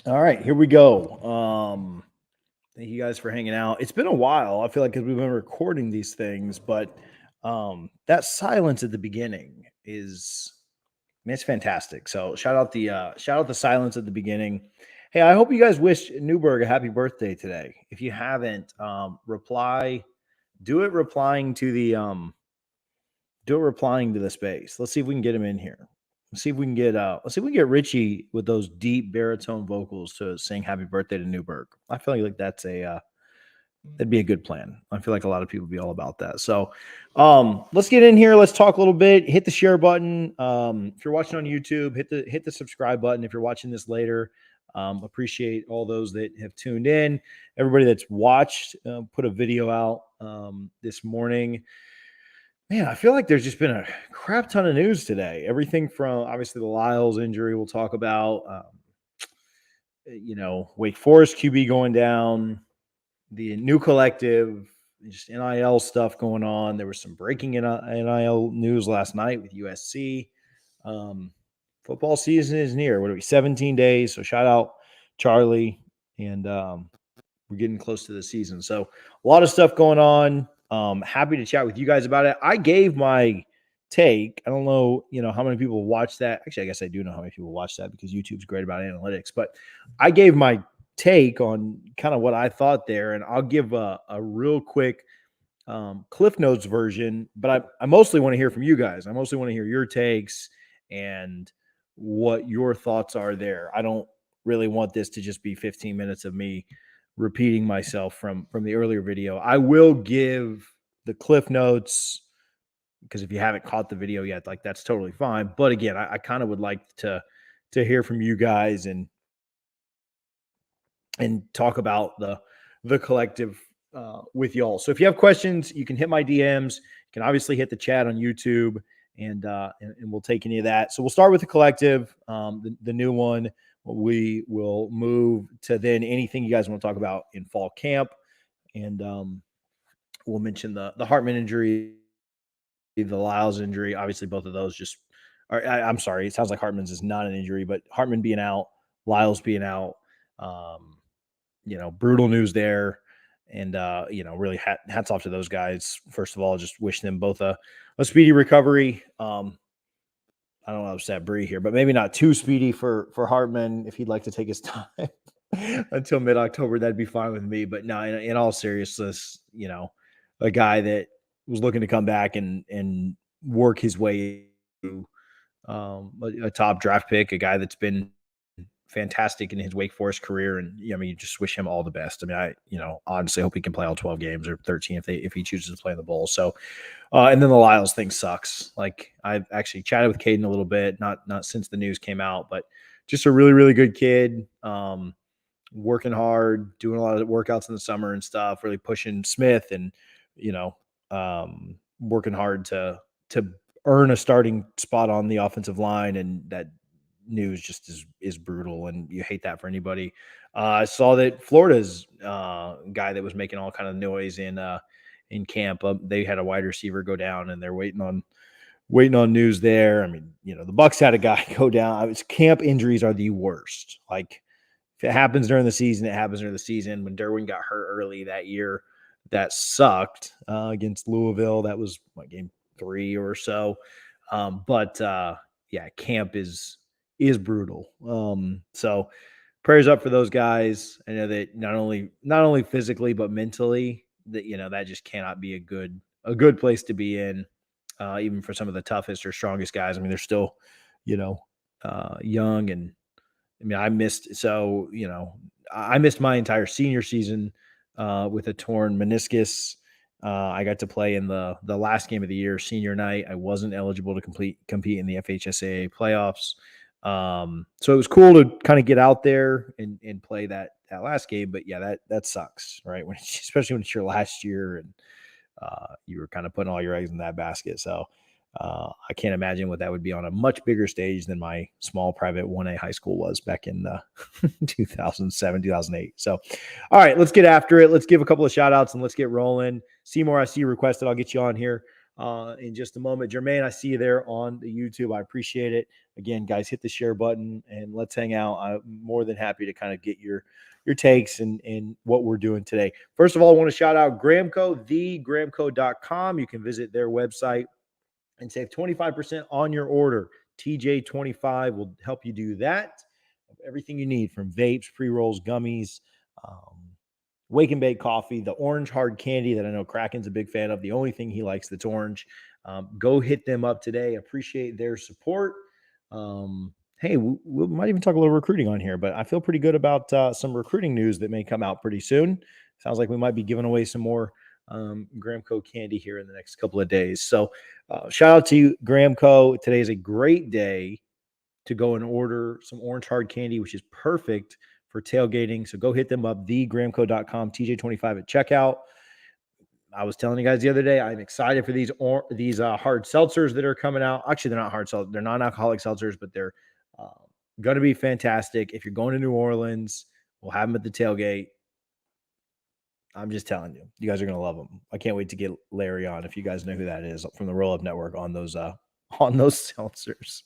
All right, here we go. Thank you guys for hanging out. It's been a while. I feel like because we've been recording these things, but that silence at the beginning is, I mean, it's fantastic. So shout out the silence at the beginning. Hey, I hope you guys wish Newberg a happy birthday today. If you haven't, do it replying to the space. Let's see if we can get him in here. Let's see if we can get Richie with those deep baritone vocals to sing happy birthday to Newberg. I feel like that'd be a good plan. I feel like a lot of people would be all about that. So let's get in here. Let's talk a little bit. Hit the share button. If you're watching on YouTube, hit the subscribe button. If you're watching this later, appreciate all those that have tuned in. Everybody that's watched, put a video out this morning. Man, I feel like there's just been a crap ton of news today. Everything from obviously the Lyles injury we'll talk about, Wake Forest QB going down, the NIL Collective, just NIL stuff going on. There was some breaking NIL news last night with USC. Football season is near. What are we, 17 days? So shout out Charlie. And we're getting close to the season. So a lot of stuff going on. Happy to chat with you guys about it. I gave my take. I don't know, how many people watch that. Actually, I guess I do know how many people watch that because YouTube's great about analytics. But I gave my take on kind of what I thought there, and I'll give a real quick Cliff Notes version. But I mostly want to hear from you guys. I mostly want to hear your takes and what your thoughts are there. I don't really want this to just be 15 minutes of me repeating myself from the earlier video. I will give the Cliff Notes because if you haven't caught the video yet, like that's totally fine. But again, I kind of would like to hear from you guys and talk about the collective with y'all. So if you have questions, you can hit my DMs. You can obviously hit the chat on YouTube, and we'll take any of that. So we'll start with the collective, the new one. We will move to then anything you guys want to talk about in fall camp. And we'll mention the Hartman injury, the Lyles injury. Obviously, both of those just are, I'm sorry. It sounds like Hartman's is not an injury, but Hartman being out, Lyles being out, brutal news there. And, really hats off to those guys. First of all, just wish them both a speedy recovery. I don't want to upset Bree here, but maybe not too speedy for Hartman. If he'd like to take his time until mid-October, that'd be fine with me. But no, in all seriousness, a guy that was looking to come back and work his way to a top draft pick, a guy that's been fantastic in his Wake Forest career. And you just wish him all the best. I mean, I honestly hope he can play all 12 games or 13 if he chooses to play in the bowl. So, and then the Lyles thing sucks. Like I've actually chatted with Caden a little bit, not since the news came out, but just a really, really good kid. Working hard, doing a lot of workouts in the summer and stuff, really pushing Smith and, working hard to earn a starting spot on the offensive line. And that news just is brutal, and you hate that for anybody. I saw that Florida's guy that was making all kind of noise in camp, they had a wide receiver go down, and they're waiting on news there. I mean, the Bucks had a guy go down. Camp injuries are the worst. Like if it happens during the season, it happens during the season. When Derwin got hurt early that year, that sucked against Louisville. That was game 3 or so. Yeah, camp is brutal. So prayers up for those guys. I know that not only physically, but mentally that, that just cannot be a good place to be in, even for some of the toughest or strongest guys. I mean, they're still, young. And I mean, I missed my entire senior season with a torn meniscus. I got to play in the last game of the year, senior night. I wasn't eligible to compete in the FHSAA playoffs. So it was cool to kind of get out there and play that last game. But yeah, that sucks, right? Especially when it's your last year and you were kind of putting all your eggs in that basket. So I can't imagine what that would be on a much bigger stage than my small private 1A high school was back in 2007, 2008. So, all right, let's get after it. Let's give a couple of shout outs and let's get rolling. Seymour, I see you requested. I'll get you on here in just a moment. Jermaine, I see you there on the YouTube. I appreciate it. again, guys, hit the share button and let's hang out. I'm more than happy to kind of get your takes and what we're doing today. First of all, I want to shout out Gramco, thegramco.com. You can visit their website and save 25% on your order. TJ25 will help you do that. Everything you need from vapes, pre-rolls, gummies, wake and bake coffee, the orange hard candy that I know Kraken's a big fan of. The only thing he likes that's orange. Go hit them up today. Appreciate their support. Hey, we might even talk a little recruiting on here, but I feel pretty good about some recruiting news that may come out pretty soon. Sounds like we might be giving away some more Gramco candy here in the next couple of days. So shout out to you, Gramco. Today is a great day to go and order some orange hard candy, which is perfect for tailgating. So go hit them up, thegramco.com, TJ25 at checkout. I was telling you guys the other day, I'm excited for these hard seltzers that are coming out. Actually, they're not hard seltzers. They're non-alcoholic seltzers, but they're going to be fantastic. If you're going to New Orleans, we'll have them at the tailgate. I'm just telling you, you guys are going to love them. I can't wait to get Larry on. If you guys know who that is from the Roll Up Network on those seltzers.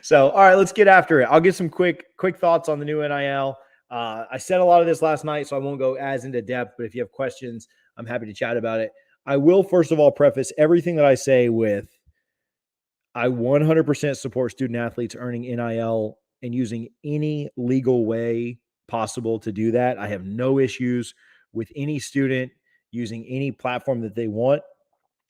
So, all right, let's get after it. I'll get some quick thoughts on the new NIL. I said a lot of this last night, so I won't go as into depth, but if you have questions, I'm happy to chat about it. I will, first of all, preface everything that I say with I 100% support student athletes earning NIL and using any legal way possible to do that. I have no issues with any student using any platform that they want.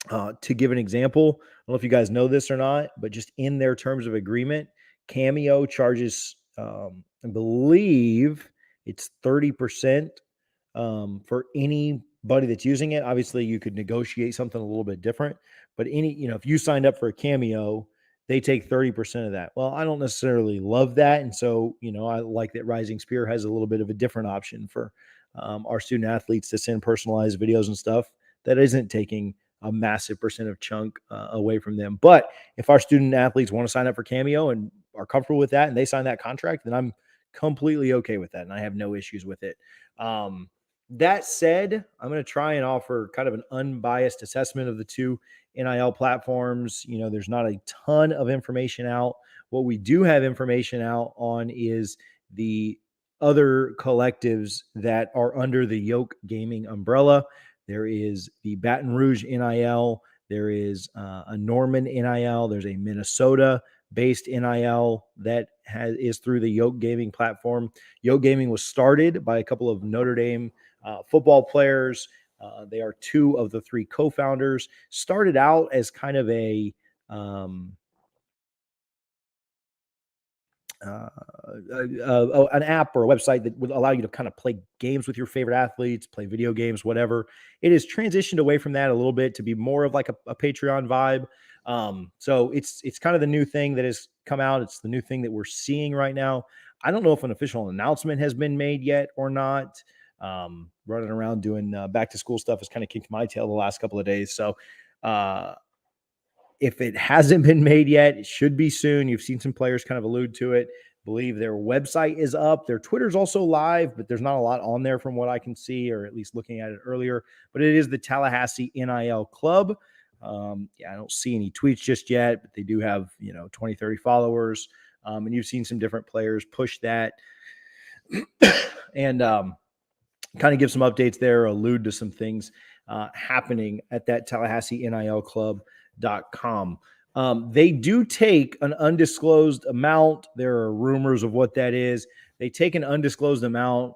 To give an example, I don't know if you guys know this or not, but just in their terms of agreement, Cameo charges, I believe it's 30% for anybody that's using it. Obviously, you could negotiate something a little bit different, but if you signed up for a Cameo, they take 30% of that. Well, I don't necessarily love that. And so, I like that Rising Spear has a little bit of a different option for our student athletes to send personalized videos and stuff that isn't taking a massive percent of chunk away from them. But if our student athletes want to sign up for Cameo and are comfortable with that and they sign that contract, then I'm completely okay with that. And I have no issues with it. That said, I'm going to try and offer kind of an unbiased assessment of the two NIL platforms. There's not a ton of information out. What we do have information out on is the other collectives that are under the Yoke Gaming umbrella. There is the Baton Rouge NIL. There is a Norman NIL. There's a Minnesota-based NIL that is through the Yoke Gaming platform. Yoke Gaming was started by a couple of Notre Dame football players. They are two of the three co-founders. Started out as kind of an app or a website that would allow you to kind of play games with your favorite athletes, play video games, whatever. It has transitioned away from that a little bit to be more of like a Patreon vibe. So it's kind of the new thing that has come out. It's the new thing that we're seeing right now. I don't know if an official announcement has been made yet or not. Running around doing back to school stuff has kind of kicked my tail the last couple of days. So if it hasn't been made yet, it should be soon. You've seen some players kind of allude to it. Believe their website is up. Their Twitter's also live, but there's not a lot on there from what I can see, or at least looking at it earlier. But it is the Tallahassee NIL Club. I don't see any tweets just yet, but they do have 20, 30 followers. And you've seen some different players push that and kind of give some updates there, allude to some things happening at that Tallahassee NIL Club.com. They do take an undisclosed amount. There are rumors of what that is. They take an undisclosed amount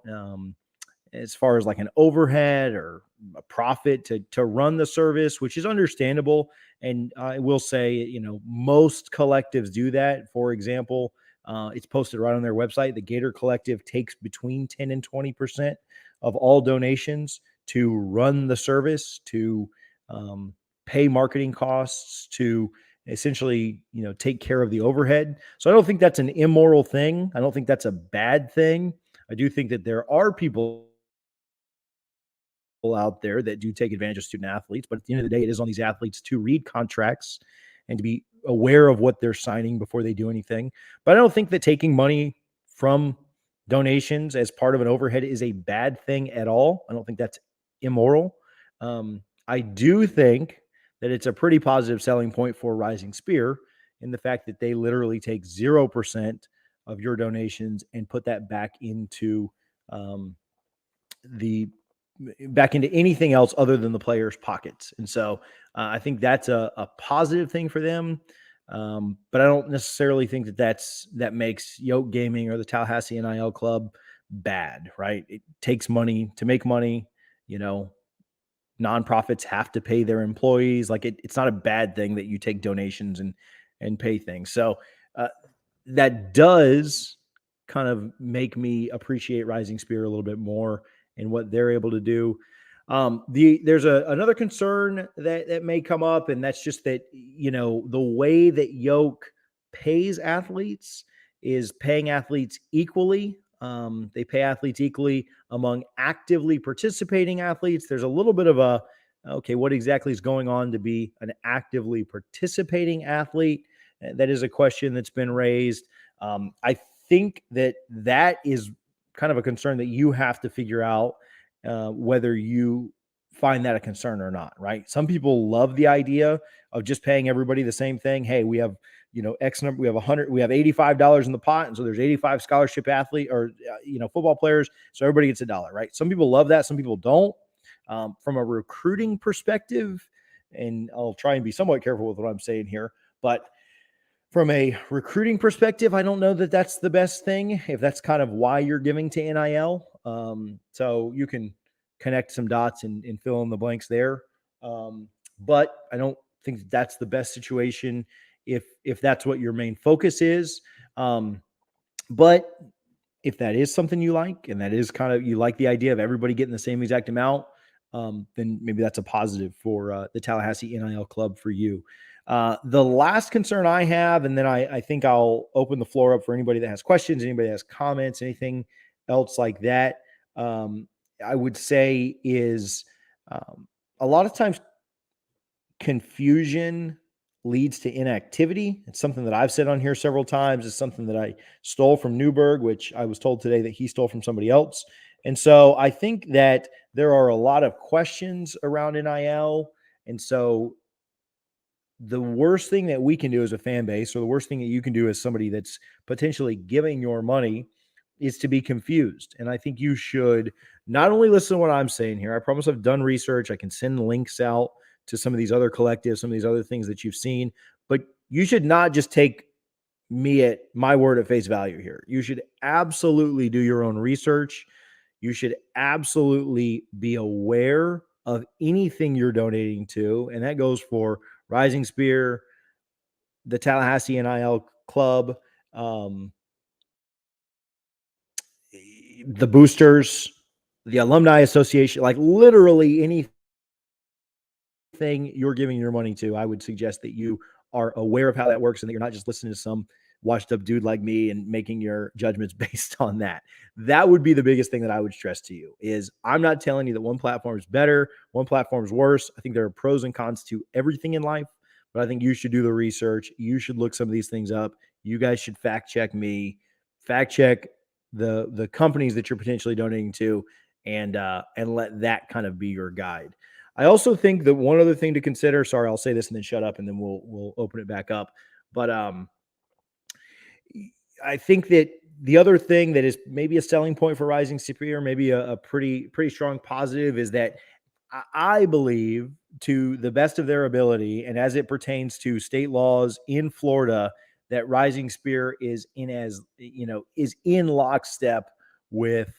as far as like an overhead or a profit to run the service, which is understandable. And I will say, most collectives do that. For example, it's posted right on their website. The Gator Collective takes between 10 and 20% of all donations to run the service, to pay marketing costs, to essentially, take care of the overhead. So I don't think that's an immoral thing. I don't think that's a bad thing. I do think that there are people out there that do take advantage of student athletes, but at the end of the day, it is on these athletes to read contracts and to be aware of what they're signing before they do anything. But I don't think that taking money from donations as part of an overhead is a bad thing at all. I don't think that's immoral. I do think that it's a pretty positive selling point for Rising Spear in the fact that they literally take 0% of your donations and put that um, the back into anything else other than the players' pockets. And so I think that's a positive thing for them. But I don't necessarily think that makes Yoke Gaming or the Tallahassee NIL Club bad, right? It takes money to make money. You know, nonprofits have to pay their employees. Like it's not a bad thing that you take donations and pay things. So uh, that does kind of make me appreciate Rising Spear a little bit more and what they're able to do. There's another concern that may come up, and that's just that the way that Yoke pays athletes is paying athletes equally. They pay athletes equally among actively participating athletes. There's a little bit of okay, what exactly is going on to be an actively participating athlete? That is a question that's been raised. I think that is kind of a concern that you have to figure out whether you find that a concern or not, right? Some people love the idea of just paying everybody the same thing. Hey, we have X number, we have 100, we have $85 in the pot, and so there's 85 scholarship athlete or football players, so everybody gets $1, right? Some people love that, some people don't. From a recruiting perspective, and I'll try and be somewhat careful with what I'm saying here, but from a recruiting perspective, I don't know that that's the best thing, if that's kind of why you're giving to NIL. So you can connect some dots and fill in the blanks there. But I don't think that's the best situation if that's what your main focus is. But if that is something you like, and that is kind of, you like the idea of everybody getting the same exact amount, then maybe that's a positive for the Tallahassee NIL Club for you. The last concern I have, and then I think I'll open the floor up for anybody that has questions, anybody that has comments, anything else like that. I would say is a lot of times confusion leads to inactivity. It's something that I've said on here several times. It's something that I stole from Newberg, which I was told today that he stole from somebody else. And so I think that there are a lot of questions around NIL. And so the worst thing that we can do as a fan base, or the worst thing that you can do as somebody that's potentially giving your money, is to be confused. And I think you should not only listen to what I'm saying here. I promise I've done research. I can send links out to some of these other collectives, some of these other things that you've seen, but you should not just take me at my word at face value here. You should absolutely do your own research. You should absolutely be aware of anything you're donating to. And that goes for Rising Spear, the Tallahassee NIL Club, the boosters, the Alumni Association, like literally anything you're giving your money to. I would suggest that you are aware of how that works and that you're not just listening to some washed up dude like me and making your judgments based on that. That would be the biggest thing that I would stress to you. Is I'm not telling you that one platform is better, one platform is worse. I think there are pros and cons to everything in life, but I think you should do the research. You should look some of these things up. You guys should fact check me, fact check the companies that you're potentially donating to, and let that kind of be your guide. I also think that one other thing to consider, sorry, I'll say this and then shut up and then we'll open it back up. But I think that the other thing that is maybe a selling point for Rising Superior, maybe a pretty strong positive, is that I believe, to the best of their ability, and as it pertains to state laws in Florida, that Rising Spear is in lockstep with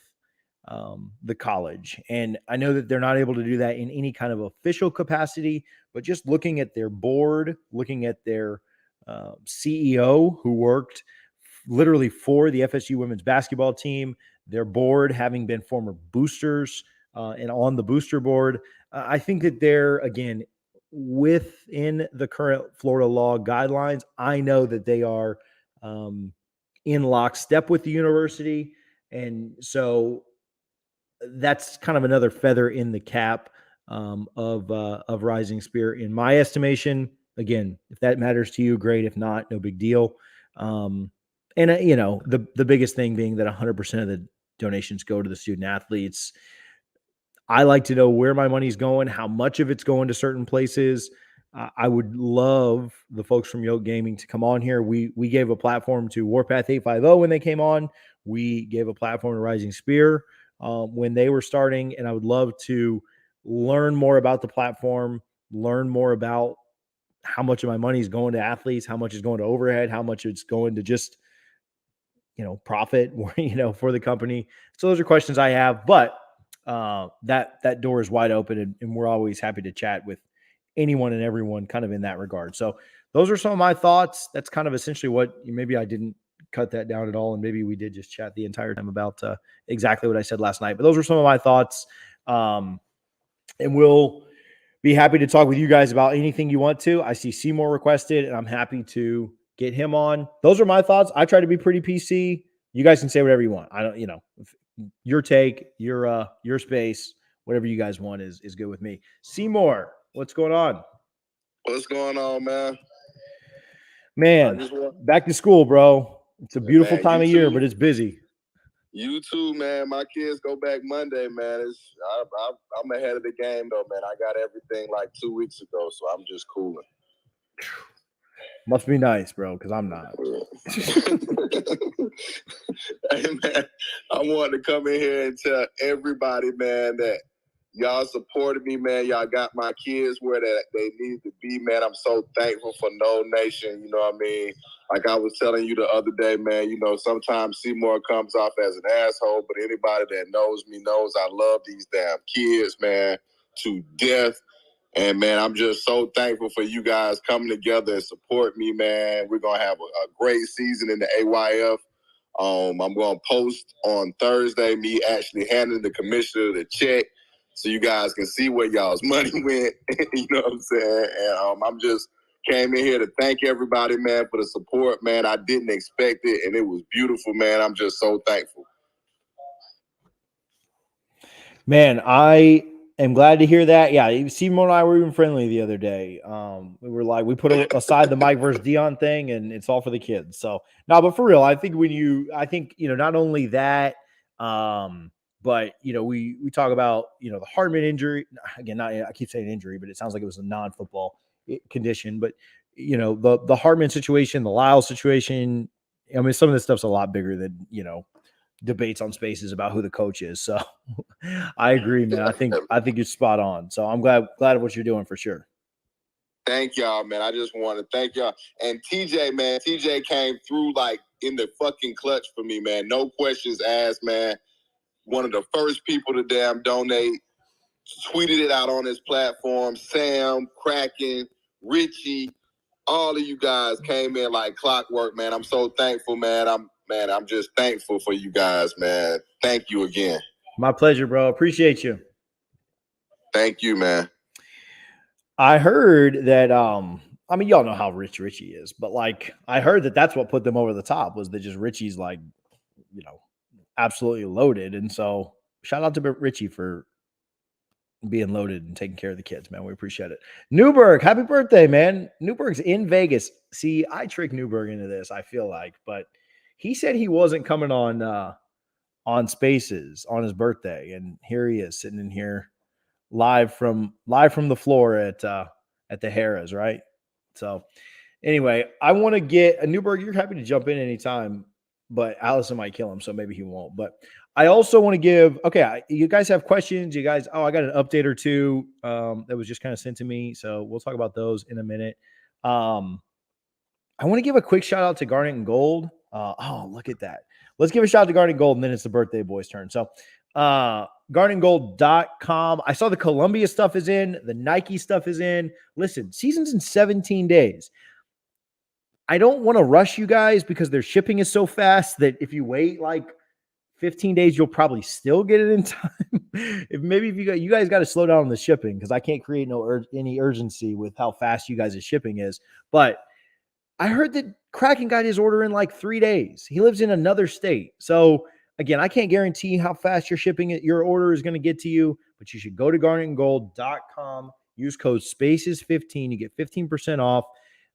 the college. And I know that they're not able to do that in any kind of official capacity, but just looking at their board, looking at their CEO, who worked literally for the FSU women's basketball team, their board having been former boosters and on the booster board, I think that they're, again, within the current Florida law guidelines. I know that they are in lockstep with the university. And so that's kind of another feather in the cap of Rising Spear, in my estimation. Again, if that matters to you, great. If not, no big deal. And the biggest thing being that 100% of the donations go to the student athletes. I like to know where my money's going, how much of it's going to certain places. I would love the folks from Yoke Gaming to come on here. We gave a platform to Warpath 850 when they came on. We gave a platform to Rising Spear when they were starting, and I would love to learn more about the platform, learn more about how much of my money is going to athletes, how much is going to overhead, how much it's going to just profit for the company. So those are questions I have, but that door is wide open, and we're always happy to chat with anyone and everyone kind of in that regard. So those are some of my thoughts. That's kind of essentially what maybe I didn't cut that down at all. And maybe we did just chat the entire time about exactly what I said last night, but those were some of my thoughts. And we'll be happy to talk with you guys about anything you want to. I see Seymour requested, and I'm happy to get him on. Those are my thoughts. I try to be pretty PC. You guys can say whatever you want. I don't, your take, your space, whatever you guys want is good with me. Seymour, what's going on? What's going on, man? Man, back to school, bro. It's a beautiful time of year, but it's busy. You too, man. My kids go back Monday, man. I'm ahead of the game, though, man. I got everything like 2 weeks ago, so I'm just cooling. Must be nice, bro, because I'm not. Hey, man, I wanted to come in here and tell everybody, man, that y'all supported me, man. Y'all got my kids where they need to be, man. I'm so thankful for No Nation, you know what I mean? Like I was telling you the other day, man, sometimes Seymour comes off as an asshole, but anybody that knows me knows I love these damn kids, man, to death. And, man, I'm just so thankful for you guys coming together and support me, man. We're going to have a great season in the AYF. I'm going to post on Thursday me actually handing the commissioner the check so you guys can see where y'all's money went. You know what I'm saying? And I'm just came in here to thank everybody, man, for the support, man. I didn't expect it, and it was beautiful, man. I'm just so thankful. Man, I am glad to hear that. Yeah, Seymour and I were even friendly the other day. We were like, we put aside the Mike versus Dion thing, and it's all for the kids. So no, but for real, I think not only that, but we talk about the Hardman injury again. I keep saying injury, but it sounds like it was a non-football condition. But the Hardman situation, the Lyle situation. I mean, some of this stuff's a lot bigger than debates on Spaces about who the coach is. So I agree, man. I think you're spot on. So I'm glad of what you're doing for sure. Thank y'all, man. I just want to thank y'all. And TJ, man, TJ came through like in the fucking clutch for me, man. No questions asked, man. One of the first people to damn donate. Tweeted it out on his platform. Sam, Kraken, Richie, all of you guys came in like clockwork, man. I'm so thankful, man. I'm just thankful for you guys, man. Thank you again. My pleasure, bro. Appreciate you. Thank you, man. I heard that I mean, y'all know how rich Richie is, but like I heard that that's what put them over the top was that just Richie's like, absolutely loaded. And so shout out to Richie for being loaded and taking care of the kids, man. We appreciate it. Newberg, happy birthday, man. Newberg's in Vegas. See, I tricked Newberg into this, I feel like, but he said he wasn't coming on Spaces on his birthday, and here he is sitting in here live from the floor at the Harrah's, right? So anyway, I want to get a Newberg. You're happy to jump in anytime, but Allison might kill him, so maybe he won't. But I also want to give, you guys have questions. You guys, I got an update or two that was just kind of sent to me. So we'll talk about those in a minute. I want to give a quick shout out to Garnet and Gold. Look at that. Let's give a shout out to Garnet and Gold, and then it's the birthday boy's turn. So garnetandgold.com. I saw the Columbia stuff is in. The Nike stuff is in. Listen, season's in 17 days. I don't want to rush you guys because their shipping is so fast that if you wait like 15 days, you'll probably still get it in time. if you guys got to slow down on the shipping because I can't create any urgency with how fast you guys' shipping is. But I heard that Kraken got his order in like 3 days. He lives in another state. So again, I can't guarantee how fast your order is going to get to you, but you should go to garnetandgold.com, use code SPACES15. You get 15% off.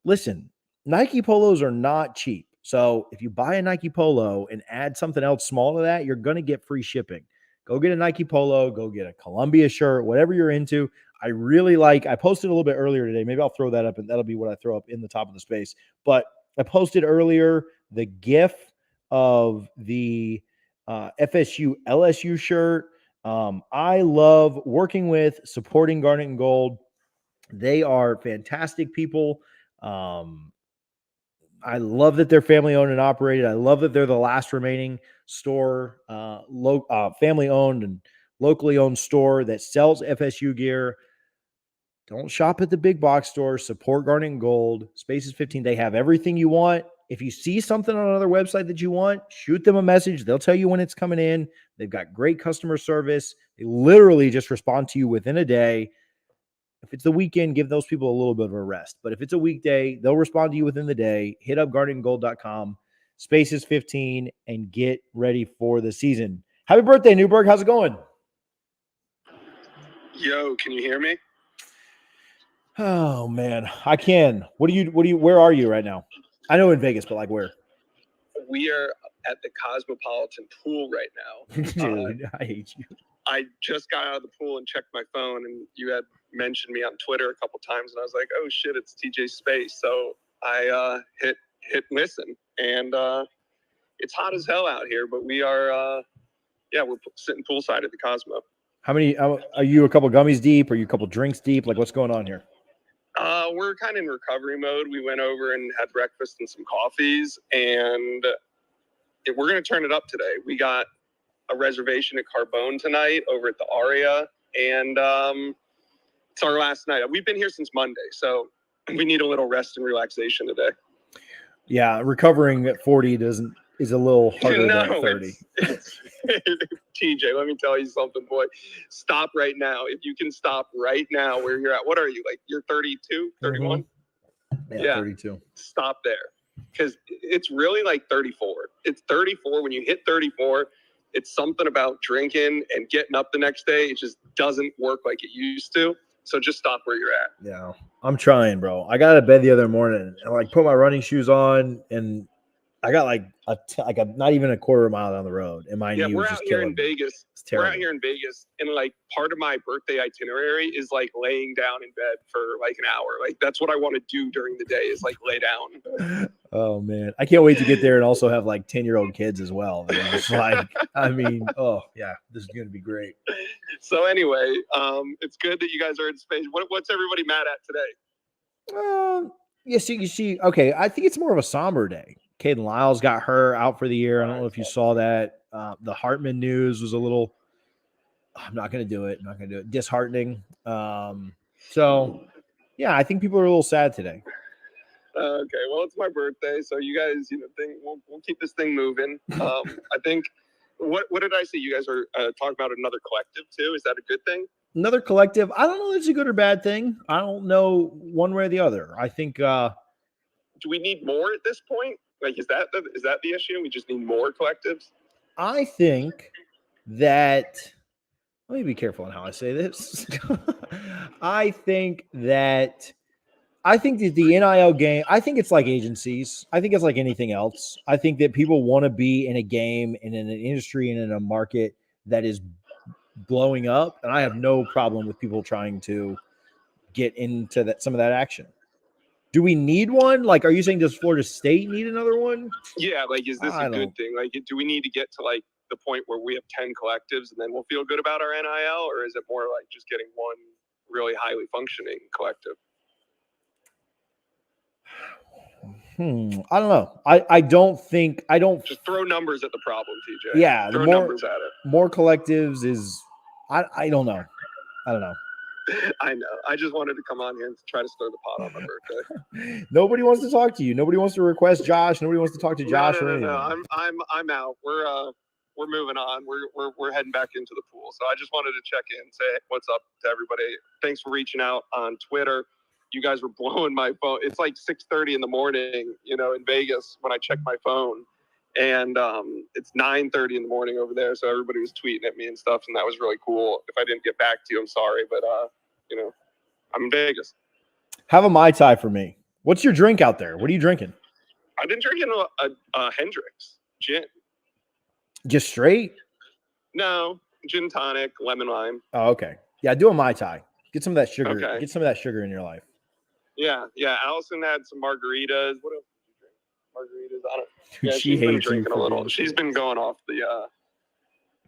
Listen, Nike polos are not cheap. So if you buy a Nike polo and add something else small to that, you're going to get free shipping. Go get a Nike polo, go get a Columbia shirt, whatever you're into. I really like. I posted a little bit earlier today. Maybe I'll throw that up, and that'll be what I throw up in the top of the space. But I posted earlier the GIF of the FSU LSU shirt. I love working with, supporting Garnet and Gold. They are fantastic people. I love that they're family owned and operated. I love that they're the last remaining store, family owned and locally owned store that sells FSU gear. Don't shop at the big box store. Support Garnet and Gold. Spaces 15. They have everything you want. If you see something on another website that you want, shoot them a message. They'll tell you when it's coming in. They've got great customer service. They literally just respond to you within a day. If it's the weekend, give those people a little bit of a rest. But if it's a weekday, they'll respond to you within the day. Hit up garnetandgold.com, Spaces 15, and get ready for the season. Happy birthday, Newberg. How's it going? Yo, can you hear me? Oh man, I can. Where are you right now? I know in Vegas, but like where? We are at the Cosmopolitan pool right now. Dude, I hate you. I just got out of the pool and checked my phone, and you had mentioned me on Twitter a couple times, and I was like, oh shit, it's TJ Space. So I hit listen, and it's hot as hell out here, but we are we're sitting poolside at the Cosmo. How many are you? A couple gummies deep? Are you a couple drinks deep? Like what's going on here? We're kind of in recovery mode. We went over and had breakfast and some coffees, and we're going to turn it up today. We got a reservation at Carbone tonight over at the Aria, and it's our last night. We've been here since Monday, so we need a little rest and relaxation today. Yeah, recovering at 40 is a little harder than at 30. TJ, let me tell you something, boy. Stop right now. If you can stop right now where you're at. What are you, like, you're 32, 31? Mm-hmm. Yeah, 32. Stop there. Because it's really like 34. It's 34. When you hit 34, it's something about drinking and getting up the next day. It just doesn't work like it used to. So just stop where you're at. Yeah, I'm trying, bro. I got out of bed the other morning and like put my running shoes on, and I got like a not even a quarter mile down the road, and my knee was just killing me. Vegas. We're out here in Vegas, and like part of my birthday itinerary is like laying down in bed for like an hour. Like that's what I want to do during the day is like lay down. Oh man, I can't wait to get there and also have like 10-year-old kids as well. Just like, I mean, oh yeah, this is gonna be great. So anyway, it's good that you guys are in space. What's everybody mad at today? You see. Okay, I think it's more of a somber day. Caden Lyles got her out for the year. I don't know if you saw that. The Hartman news was a little. I'm not going to do it. Disheartening. So, yeah, I think people are a little sad today. Okay, well, it's my birthday, so you guys, we'll keep this thing moving. I think. What did I say? You guys are talking about another collective too. Is that a good thing? Another collective. I don't know if it's a good or bad thing. I don't know one way or the other. I think. Do we need more at this point? Like, is that the issue? We just need more collectives? I think that. Let me be careful on how I say this. I think that the NIL game, I think it's like agencies. I think it's like anything else. I think that people want to be in a game and in an industry and in a market that is blowing up. And I have no problem with people trying to get into some of that action. Do we need one? Like, are you saying does Florida State need another one? Yeah, like, is this a good thing? Like, do we need to get to like the point where we have 10 collectives and then we'll feel good about our NIL, or is it more like just getting one really highly functioning collective? I don't know. I don't just throw numbers at the problem, TJ. Yeah, throw numbers at it. More collectives is I don't know. I know. I just wanted to come on here and try to stir the pot on my birthday. Nobody wants to talk to you. Nobody wants to request Josh. Nobody wants to talk to Josh or anything. No. I'm out. We're moving on. We're heading back into the pool. So I just wanted to check in, say what's up to everybody. Thanks for reaching out on Twitter. You guys were blowing my phone. It's like 6:30 in the morning, in Vegas when I checked my phone. And it's 9:30 in the morning over there. So everybody was tweeting at me and stuff. And that was really cool. If I didn't get back to you, I'm sorry. But, I'm in Vegas. Have a Mai Tai for me. What's your drink out there? What are you drinking? I've been drinking a Hendrix gin. Just straight? No, gin tonic, lemon lime. Oh, okay. Yeah, do a Mai Tai. Get some of that sugar. Okay. Get some of that sugar in your life. Yeah. Allison had some margaritas. What else did you drink? Margaritas. I don't. Dude, Yeah, she she's been hates you drinking a for little. being She's sick. been going off the.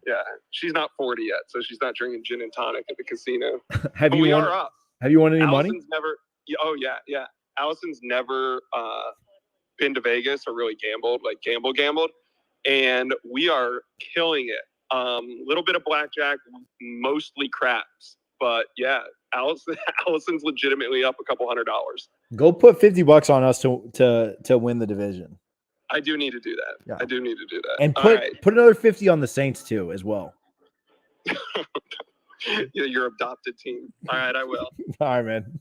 Yeah, she's not 40 yet, so she's not drinking gin and tonic at the casino. Have you won? Are up. Have you won any Allison's money? never. Oh yeah. Allison's never been to Vegas or really gambled, and we are killing it. Little bit of blackjack, mostly craps, but yeah, Allison's legitimately up a couple $100. Go put $50 on us to win the division. I do need to do that. Yeah. I do need to do that. And put another 50 on the Saints too, as well. Yeah, your adopted team. All right, I will. All right, man.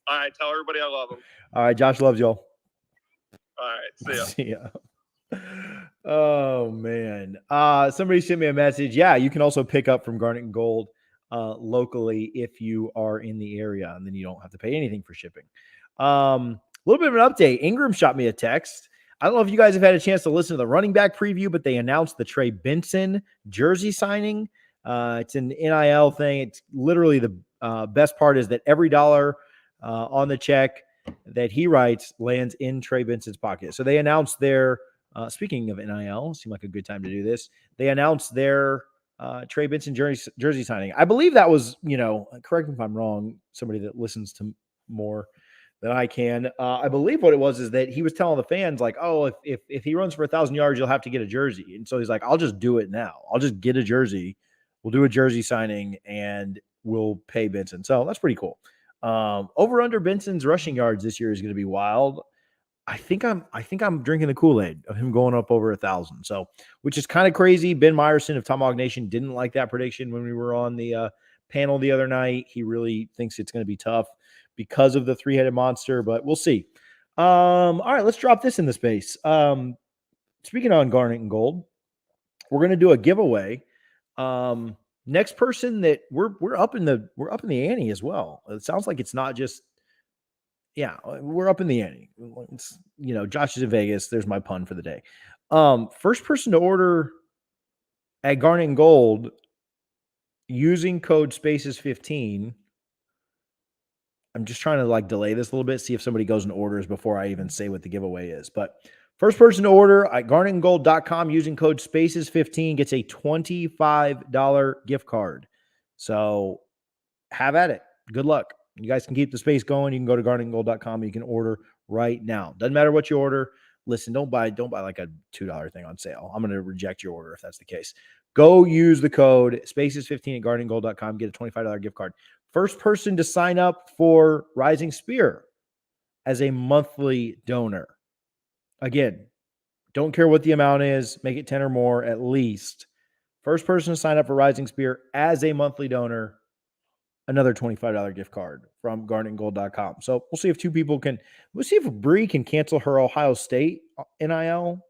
All right, tell everybody I love them. All right, Josh loves y'all. All right, see ya. Oh man. Somebody sent me a message. Yeah, you can also pick up from Garnet and Gold locally if you are in the area, and then you don't have to pay anything for shipping. A little bit of an update. Ingram shot me a text. I don't know if you guys have had a chance to listen to the running back preview, but they announced the Trey Benson jersey signing. It's an NIL thing. It's literally the best part is that every dollar on the check that he writes lands in Trey Benson's pocket. So they announced their, speaking of NIL, seemed like a good time to do this. They announced their Trey Benson jersey signing. I believe that was, correct me if I'm wrong, somebody that listens to more than I can. I believe what it was is that he was telling the fans like, oh, if he runs for 1,000 yards, you'll have to get a jersey. And so he's like, I'll just do it now. I'll just get a jersey. We'll do a jersey signing and we'll pay Benson. So that's pretty cool. Over under Benson's rushing yards this year is going to be wild. I think I'm drinking the Kool-Aid of him going up over 1,000. So, which is kind of crazy. Ben Meyerson of Tom Hog Nation didn't like that prediction when we were on the panel the other night. He really thinks it's going to be tough because of the three-headed monster, but we'll see. All right, let's drop this in the space. Speaking on Garnet and Gold, we're going to do a giveaway. Next person that we're up in the ante as well. It sounds like it's not just, we're up in the ante. It's, Josh is in Vegas. There's my pun for the day. First person to order at Garnet and Gold using code Spaces15. I'm just trying to delay this a little bit, see if somebody goes and orders before I even say what the giveaway is. But first person to order at garnetandgold.com using code Spaces15 gets a $25 gift card. So have at it. Good luck. You guys can keep the space going. You can go to garnetandgold.com and you can order right now. Doesn't matter what you order. Listen, don't buy like a $2 thing on sale. I'm going to reject your order if that's the case. Go use the code Spaces15 at garnetandgold.com. Get a $25 gift card. First person to sign up for Rising Spear as a monthly donor. Again, don't care what the amount is. Make it 10 or more at least. First person to sign up for Rising Spear as a monthly donor, another $25 gift card from garnetandgold.com. So we'll see if we'll see if Bree can cancel her Ohio State NIL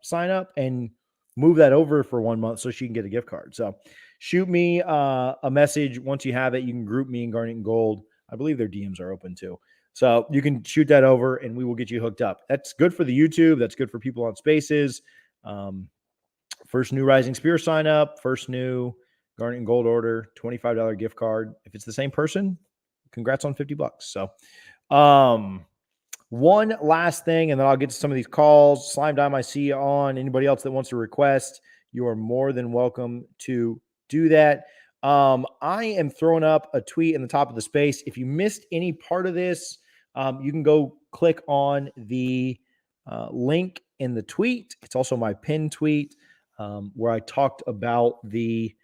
sign up and move that over for 1 month so she can get a gift card. So shoot me a message. Once you have it, you can group me and Garnet and Gold. I believe their DMs are open too. So you can shoot that over and we will get you hooked up. That's good for the YouTube. That's good for people on Spaces. First new Rising Spear sign up, first new Garnet and Gold order, $25 gift card. If it's the same person, congrats on $50. So one last thing, and then I'll get to some of these calls. Slime Dime, I see you on. Anybody else that wants to request, you are more than welcome to do that. I am throwing up a tweet in the top of the space. If you missed any part of this, you can go click on the link in the tweet. It's also my pinned tweet where I talked about the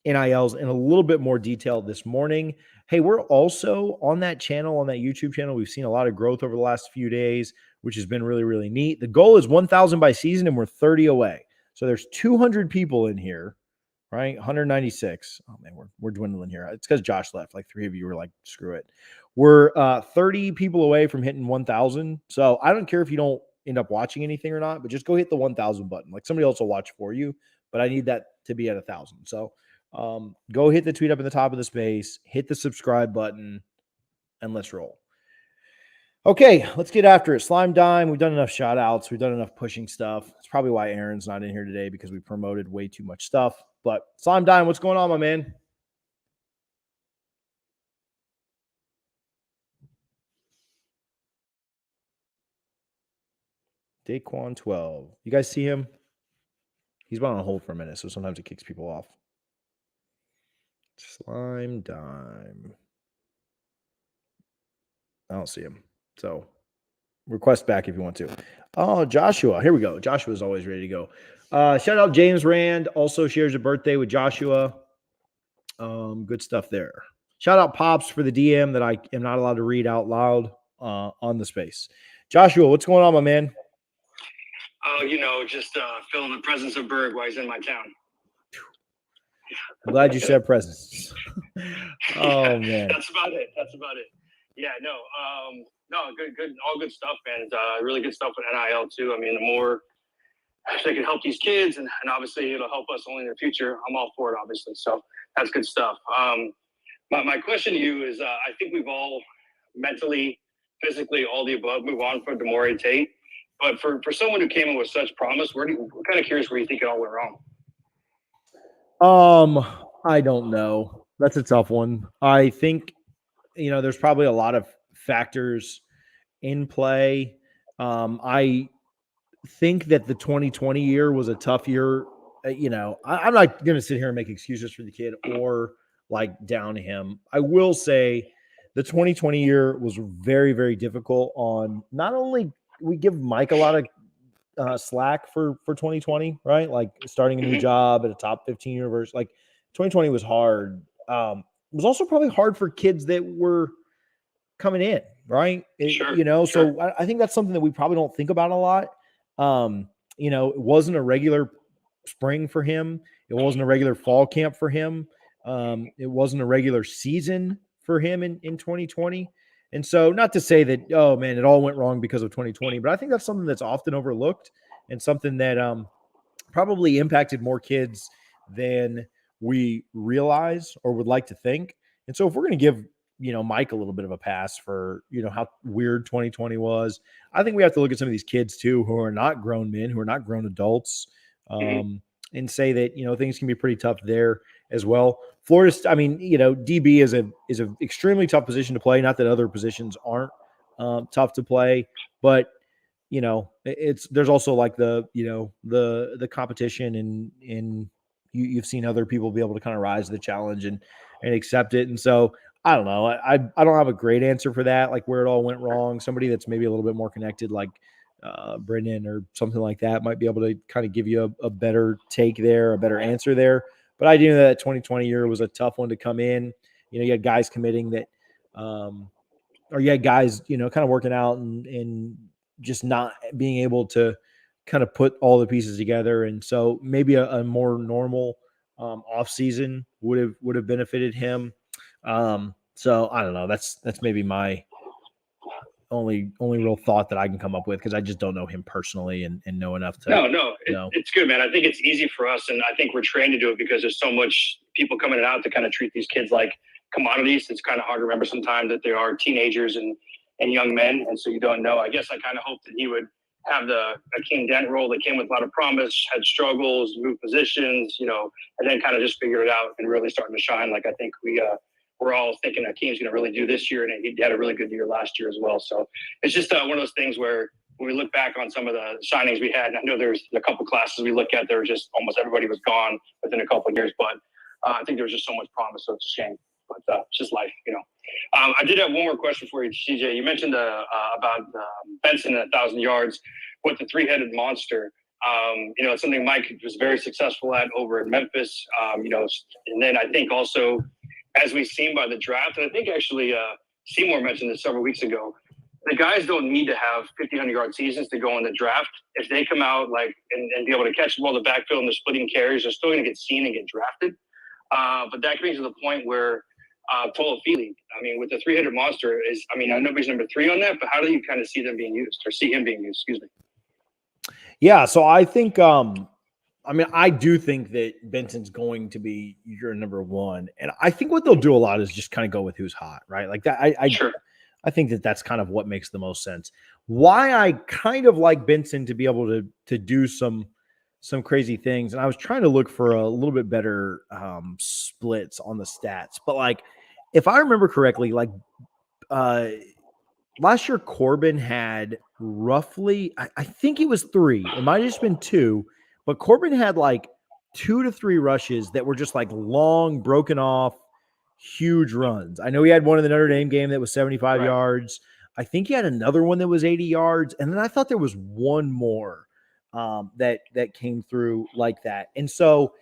NILs in a little bit more detail this morning. Hey, we're also on that channel, on that YouTube channel. We've seen a lot of growth over the last few days, which has been really, really neat. The goal is 1,000 by season, and we're 30 away. So there's 200 people in here, right? 196. Oh, man, we're dwindling here. It's because Josh left. Like 3 of you were like, screw it. We're 30 people away from hitting 1,000. So I don't care if you don't end up watching anything or not, but just go hit the 1,000 button. Like somebody else will watch for you, but I need that to be at 1,000. So go hit the tweet up in the top of the space, hit the subscribe button, and let's roll. Okay, let's get after it. Slime Dime, we've done enough shout outs. We've done enough pushing stuff. That's probably why Aaron's not in here today, because we promoted way too much stuff. But Slime Dime, what's going on, my man? Daquan 12. You guys see him? He's been on hold for a minute, so sometimes it kicks people off. Slime Dime. I don't see him. So request back if you want to. Oh, Joshua. Here we go. Joshua's always ready to go. Shout out James Rand. Also shares a birthday with Joshua. Good stuff there. Shout out Pops for the DM that I am not allowed to read out loud on the space. Joshua, what's going on, my man? Oh, just feeling the presence of Berg while he's in my town. I'm glad you said presence. Oh, man. That's about it. Yeah, no, good, all good stuff, man. It's really good stuff with NIL too. I mean, the more they can help these kids, and obviously it'll help us only in the future. I'm all for it, obviously. So that's good stuff. My question to you is, I think we've all mentally, physically, all the above move on from Demore Tate. But for someone who came in with such promise, we're kind of curious where you think it all went wrong. I don't know. That's a tough one. I think, there's probably a lot of factors in play. I think that the 2020 year was a tough year. I'm not going to sit here and make excuses for the kid or like down him. I will say the 2020 year was very, very difficult on not only we give Mike a lot of slack for 2020, right? Like starting a new job at a top 15 university. Like 2020 was hard. It was also probably hard for kids that were coming in, right? Sure. So I think that's something that we probably don't think about a lot. It wasn't a regular spring for him. It wasn't a regular fall camp for him. It wasn't a regular season for him in 2020. And so not to say that, oh man, it all went wrong because of 2020, but I think that's something that's often overlooked and something that probably impacted more kids than we realize or would like to think. And so if we're going to give, Mike a little bit of a pass for, how weird 2020 was, I think we have to look at some of these kids too, who are not grown men, who are not grown adults, and say that, things can be pretty tough there as well. Florida, DB is a extremely tough position to play. Not that other positions aren't tough to play, but there's also like the competition and you've seen other people be able to kind of rise to the challenge and accept it. And so I don't know. I don't have a great answer for that, like where it all went wrong. Somebody that's maybe a little bit more connected, like Brendan or something like that, might be able to kind of give you a better take there, a better answer there. But I do know that 2020 year was a tough one to come in. You had guys committing that, or you had guys, kind of working out and just not being able to kind of put all the pieces together. And so maybe a more normal off season would have benefited him. So I don't know. That's maybe my only real thought that I can come up with, because I just don't know him personally and know enough to. No, it's good, man. I think it's easy for us, and I think we're trained to do it because there's so much people coming in and out to kind of treat these kids like commodities. It's kind of hard to remember sometimes that they are teenagers and young men, and so you don't know. I guess I kind of hoped that he would have a King Dent role that came with a lot of promise, had struggles, moved positions, and then kind of just figure it out and really starting to shine. Like I think we're all thinking Akeem's going to really do this year, and he had a really good year last year as well. So it's just one of those things where when we look back on some of the signings we had, and I know there's a couple classes we look at, there was just almost everybody was gone within a couple of years, but I think there was just so much promise, so it's a shame. But it's just life, I did have one more question for you, CJ. You mentioned about Benson at 1,000 yards with the three-headed monster. It's something Mike was very successful at over in Memphis. And then I think also, as we've seen by the draft, and I think actually Seymour mentioned this several weeks ago, the guys don't need to have 1,500-yard seasons to go in the draft. If they come out and be able to catch the ball in the backfield and they're splitting carries, they're still going to get seen and get drafted. But that brings to the point where Toafili, with the three-headed monster I know nobody's number 3 on that, but how do you kind of see them being used or see him being used? Excuse me. Yeah, so I think I do think that Benson's going to be your number 1. And I think what they'll do a lot is just kind of go with who's hot, right? Like that. Sure. I think that that's kind of what makes the most sense. Why I kind of like Benson to be able to do some crazy things. And I was trying to look for a little bit better splits on the stats. But like, if I remember correctly, like last year Corbin had roughly, I think it was 3. It might have just been 2, but Corbin had like 2 to 3 rushes that were just like long, broken off, huge runs. I know he had one in the Notre Dame game that was 75 yards. I think he had another one that was 80 yards. And then I thought there was one more that came through like that. And so,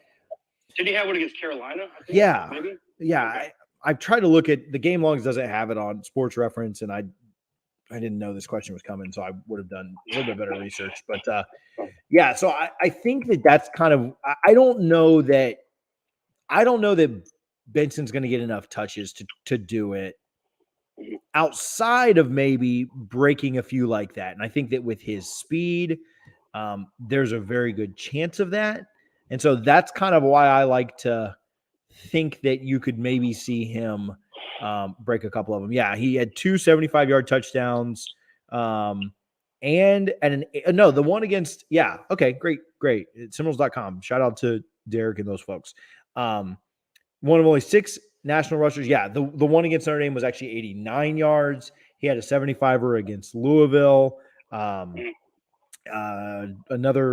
did he have one against Carolina? I think, yeah, maybe? yeah. Okay. I've tried to look at the game logs, doesn't have it on Sports Reference, and I didn't know this question was coming, so I would have done a little bit better research. But yeah, so I think that's kind of, I don't know that Benson's going to get enough touches to do it outside of maybe breaking a few like that. And I think that with his speed, there's a very good chance of that. And so that's kind of why I like to think that you could maybe see him break a couple of them. Yeah, he had 2 75-yard touchdowns. The one against, yeah, okay, great. It's Seminoles.com. Shout out to Derek and those folks. One of only 6 national rushers. Yeah, the one against Notre Dame was actually 89 yards. He had a 75-er against Louisville. Another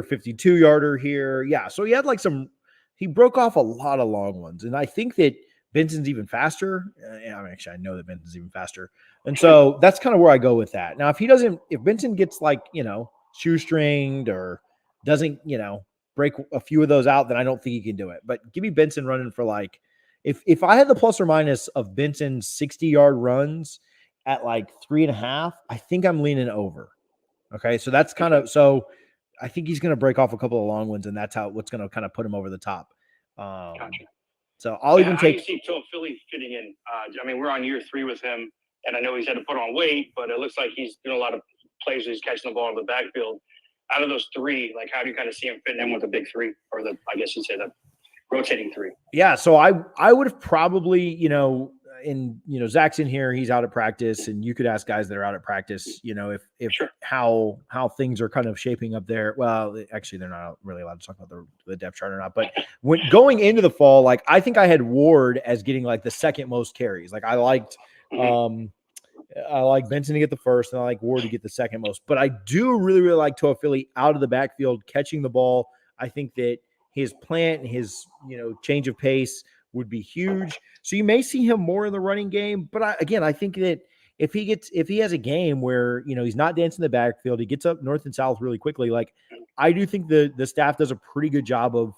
52-yarder here. Yeah, so he had like he broke off a lot of long ones. And I think that Benson's even faster. I know that Benson's even faster. And so that's kind of where I go with that. Now, if Benson gets like, shoestringed or doesn't, break a few of those out, then I don't think he can do it. But give me Benson running for like, if I had the plus or minus of Benson's 60-yard runs at like 3.5, I think I'm leaning over. Okay. So that's kind of, so I think he's going to break off a couple of long ones, and that's what's going to kind of put him over the top. Gotcha. So I'll even take. How do you see Philly fitting in? We're on year 3 with him, and I know he's had to put on weight, but it looks like he's doing a lot of plays where he's catching the ball in the backfield. Out of those 3, like, how do you kind of see him fitting in with the big 3, or I guess you'd say the rotating 3? Yeah, so I would have probably, Zach's in here, he's out at practice, and you could ask guys that are out at practice, if sure, how things are kind of shaping up there. Well, actually, they're not really allowed to talk about the depth chart or not. But when going into the fall, like, I think I had Ward as getting like the second most carries. Like, I liked Benson to get the first, and I like Ward to get the second most. But I do really, really like Philly out of the backfield catching the ball. I think that his plant and his, change of pace would be huge. So you may see him more in the running game. But I think that if he has a game where, he's not dancing the backfield, he gets up north and south really quickly. Like, I do think the staff does a pretty good job of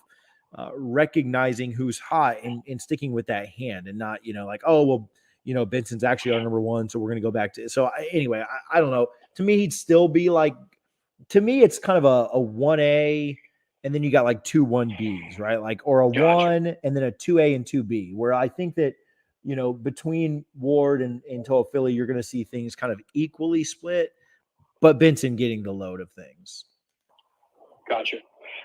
recognizing who's hot and sticking with that hand, and not, like, oh, well, Benson's actually our number 1, so we're going to go back to. So anyway, I don't know. To me, he'd still be like, to me, it's kind of a 1A, and then you got like 2 1Bs, right? Like, or a 1 and then a 2A and 2B, where I think that, between Ward and Philly, you're going to see things kind of equally split, but Benson getting the load of things. Gotcha.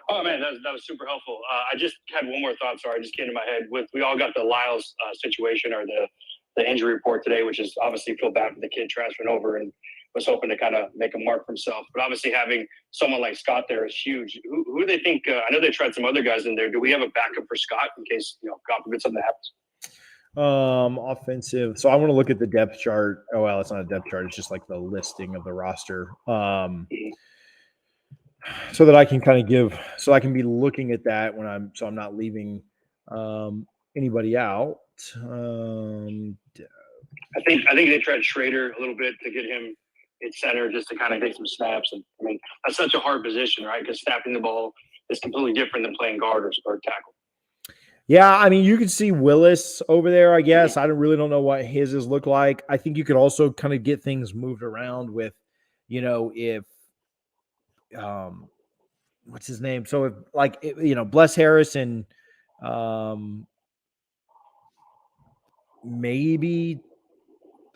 Oh, man, that was super helpful. I just had one more thought. Sorry, I just came to my head. We all got the Lyles situation, or the injury report today, which is obviously feel bad for the kid transferring over, and was hoping to kind of make a mark for himself. But obviously having someone like Scott there is huge. Who do they think? I know they tried some other guys in there. Do we have a backup for Scott in case, God forbid, something happens? Offensive. So I want to look at the depth chart. Oh, well, it's not a depth chart. It's just like the listing of the roster. So that I can kind of I can be looking at that when I'm not leaving anybody out. I think they tried Schrader a little bit to get him at center just to kind of take some snaps. And I mean, that's such a hard position, right? Because snapping the ball is completely different than playing guard or tackle. Yeah, I mean, you can see Willis over there, I guess. I don't know what his look like. I think you could also kind of get things moved around with, if what's his name? So if Bless Harris and maybe,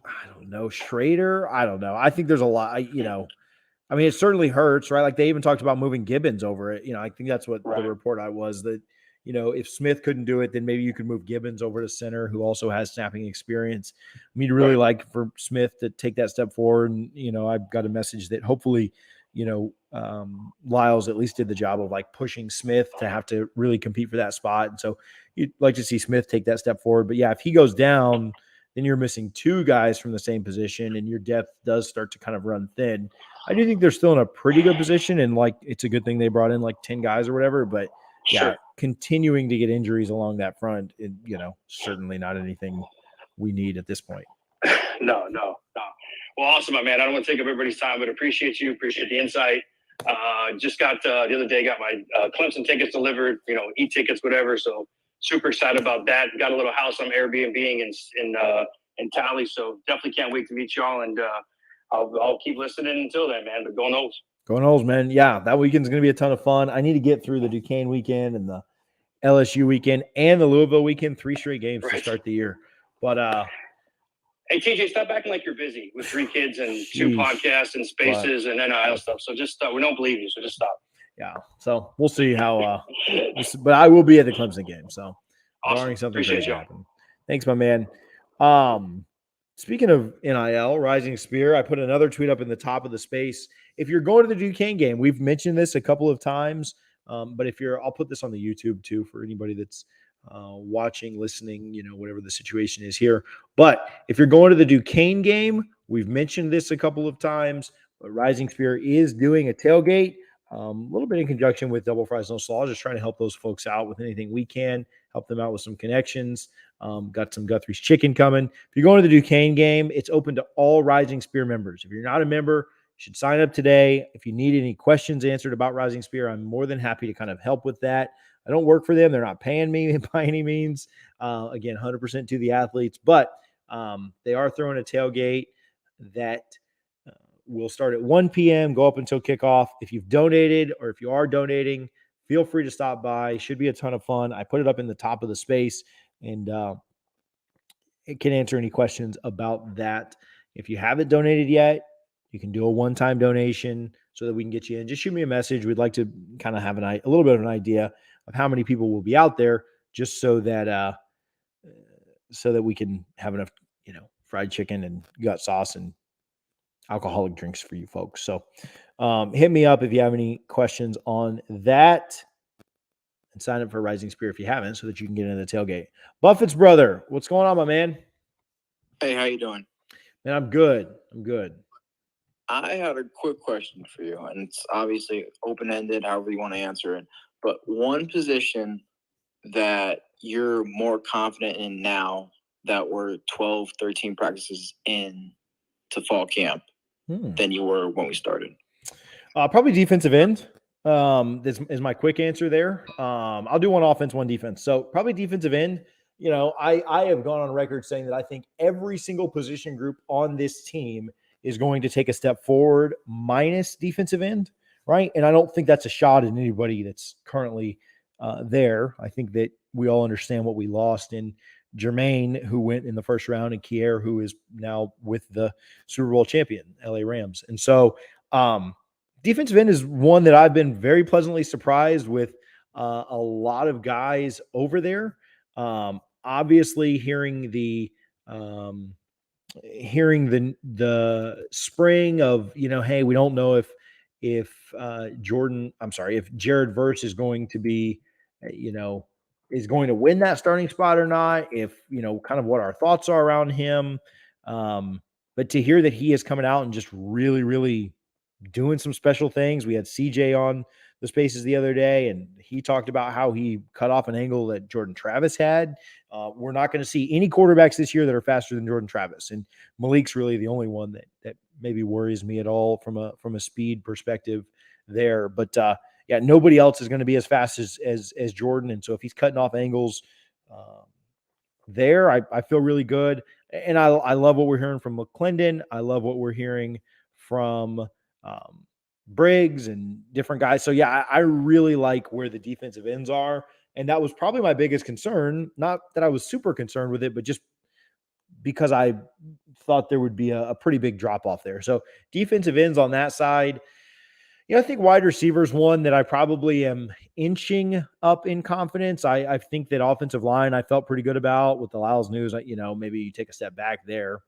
I don't know, Schrader. I don't know. I think there's a lot, I mean, it certainly hurts, right? Like, they even talked about moving Gibbons over it. I think that's what the report was, that, if Smith couldn't do it, then maybe you could move Gibbons over to center, who also has snapping experience. I mean, really like for Smith to take that step forward. And, I've got a message that hopefully, Lyles at least did the job of like pushing Smith to have to really compete for that spot. And so you'd like to see Smith take that step forward. But yeah, if he goes down, then you're missing 2 guys from the same position, and your depth does start to kind of run thin. I do think they're still in a pretty good position, and like it's a good thing they brought in like 10 guys or whatever. But yeah, continuing to get injuries along that front, certainly not anything we need at this point. No. Well, awesome, my man. I don't want to take up everybody's time, but appreciate you. Appreciate the insight. Just got the other day, got my Clemson tickets delivered, e-tickets, whatever. So super excited about that. Got a little house I'm Airbnb-ing in Tally. So definitely can't wait to meet y'all. And I'll keep listening until then, man. But go Noles. Go Noles, man. Yeah, that weekend's going to be a ton of fun. I need to get through the Duquesne weekend and the LSU weekend and the Louisville weekend, 3 straight games to start the year. But hey, TJ, stop acting like you're busy with 3 kids and 2 podcasts and Spaces and NIL stuff. So just we don't believe you. So just stop. Yeah. So we'll see how. But I will be at the Clemson game. So barring something crazy happen. Thanks, my man. Speaking of NIL, Rising Spear, I put another tweet up in the top of the space. If you're going to the Duquesne game, we've mentioned this a couple of times. But I'll put this on the YouTube too for anybody that's watching, listening, whatever the situation is here. But if you're going to the Duquesne game, we've mentioned this a couple of times, but Rising Spear is doing a tailgate, a little bit in conjunction with Double Fries No Slaw, just trying to help those folks out with anything we can, help them out with some connections. Got some Guthrie's chicken coming. If you're going to the Duquesne game, it's open to all Rising Spear members. If you're not a member, you should sign up today. If you need any questions answered about Rising Spear, I'm more than happy to kind of help with that. I don't work for them. They're not paying me by any means. Again, 100% to the athletes, but they are throwing a tailgate that will start at 1 p.m., go up until kickoff. If you've donated or if you are donating, feel free to stop by. Should be a ton of fun. I put it up in the top of the space, and it can answer any questions about that. If you haven't donated yet, you can do a one-time donation so that we can get you in. Just shoot me a message. We'd like to kind of have a little bit of an idea of how many people will be out there, just so that we can have enough, fried chicken and gut sauce and alcoholic drinks for you folks. So hit me up if you have any questions on that, and sign up for Rising Spear if you haven't, so that you can get into the tailgate. Buffett's brother, what's going on, my man? Hey, how you doing? Man, I'm good. I had a quick question for you, and it's obviously open-ended, however you want to answer it. But one position that you're more confident in now that we're 12, 13 practices in to fall camp than you were when we started? Probably defensive end. This is my quick answer there. I'll do one offense, one defense. So probably defensive end. I have gone on record saying that I think every single position group on this team is going to take a step forward minus defensive end, right? And I don't think that's a shot at anybody that's currently there. I think that we all understand what we lost in Jermaine, who went in the first round, and Kier, who is now with the Super Bowl champion, LA Rams. And so defensive end is one that I've been very pleasantly surprised with a lot of guys over there. Obviously hearing the spring of, hey, we don't know if Jared Verse is going to be, is going to win that starting spot or not, if, kind of what our thoughts are around him. But to hear that he is coming out and just really, really doing some special things. We had CJ on the Spaces the other day, and he talked about how he cut off an angle that Jordan Travis had. We're not going to see any quarterbacks this year that are faster than Jordan Travis, and Malik's really the only one that maybe worries me at all from a speed perspective there. But yeah, nobody else is going to be as fast as Jordan, and so if he's cutting off angles there, I feel really good. And I love what we're hearing from McClendon. I love what we're hearing from Briggs and different guys. So yeah, I really like where the defensive ends are. And that was probably my biggest concern. Not that I was super concerned with it, but just because I thought there would be a pretty big drop off there. So defensive ends on that side. I think wide receivers one that I probably am inching up in confidence. I think that offensive line I felt pretty good about with the Lyles news. Maybe you take a step back there.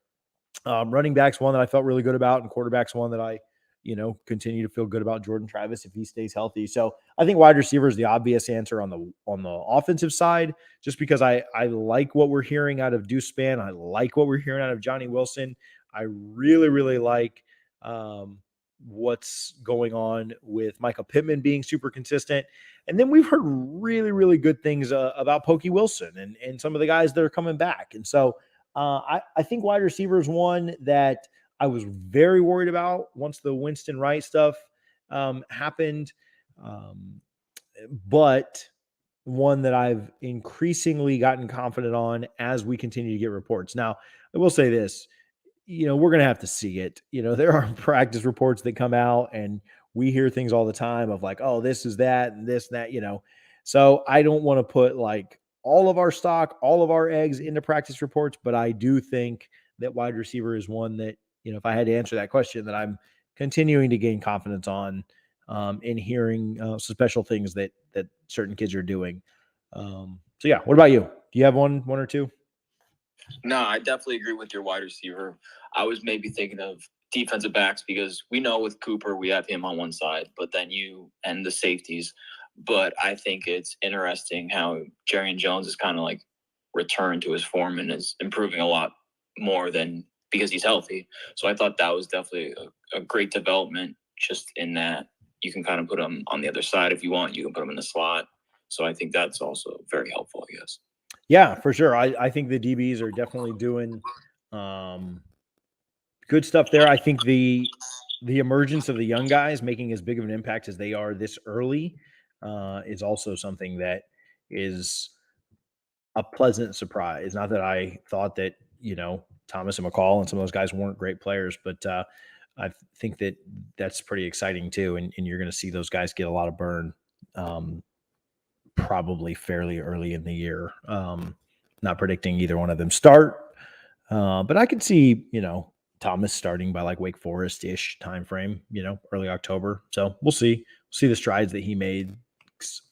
Running backs one that I felt really good about, and quarterbacks one that I continue to feel good about Jordan Travis if he stays healthy. So I think wide receiver is the obvious answer on the offensive side, just because I like what we're hearing out of Deuce Spann. I like what we're hearing out of Johnny Wilson. I really, really like what's going on with Michael Pittman being super consistent. And then we've heard really, really good things about Pokey Wilson and some of the guys that are coming back. And so I think wide receiver is one that I was very worried about once the Winston Wright stuff happened. But one that I've increasingly gotten confident on as we continue to get reports. Now, I will say this, we're going to have to see it. There are practice reports that come out and we hear things all the time of like, oh, this is that and this, and that, So I don't want to put like all of our stock, all of our eggs into practice reports, but I do think that wide receiver is one that, if I had to answer that question, that I'm continuing to gain confidence on in hearing some special things that certain kids are doing. So yeah, what about you? Do you have one or two? No, I definitely agree with your wide receiver. I was maybe thinking of defensive backs because we know with Cooper, we have him on one side, but then you and the safeties. But I think it's interesting how Jerry Jones is kind of like returned to his form and is improving a lot more than because he's healthy. So I thought that was definitely a great development just in that you can kind of put him on the other side if you want. You can put him in the slot. So I think that's also very helpful, I guess. Yeah, for sure. I think the DBs are definitely doing good stuff there. I think the emergence of the young guys making as big of an impact as they are this early is also something that is a pleasant surprise. Not that I thought that, Thomas and McCall and some of those guys weren't great players, but I think that that's pretty exciting too. And you're going to see those guys get a lot of burn probably fairly early in the year. Not predicting either one of them start, but I could see, Thomas starting by like Wake Forest-ish time frame, early October. So we'll see the strides that he made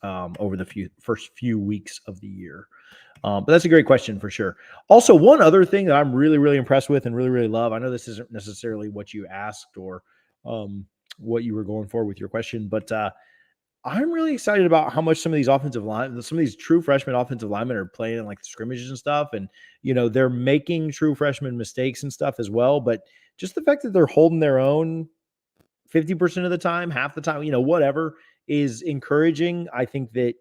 over the first few weeks of the year. But that's a great question for sure. Also, one other thing that I'm really, really impressed with and really, really love, I know this isn't necessarily what you asked or what you were going for with your question, but I'm really excited about how much some of these true freshman offensive linemen are playing in like the scrimmages and stuff. And, they're making true freshman mistakes and stuff as well. But just the fact that they're holding their own 50% of the time, half the time, whatever is encouraging. I think that,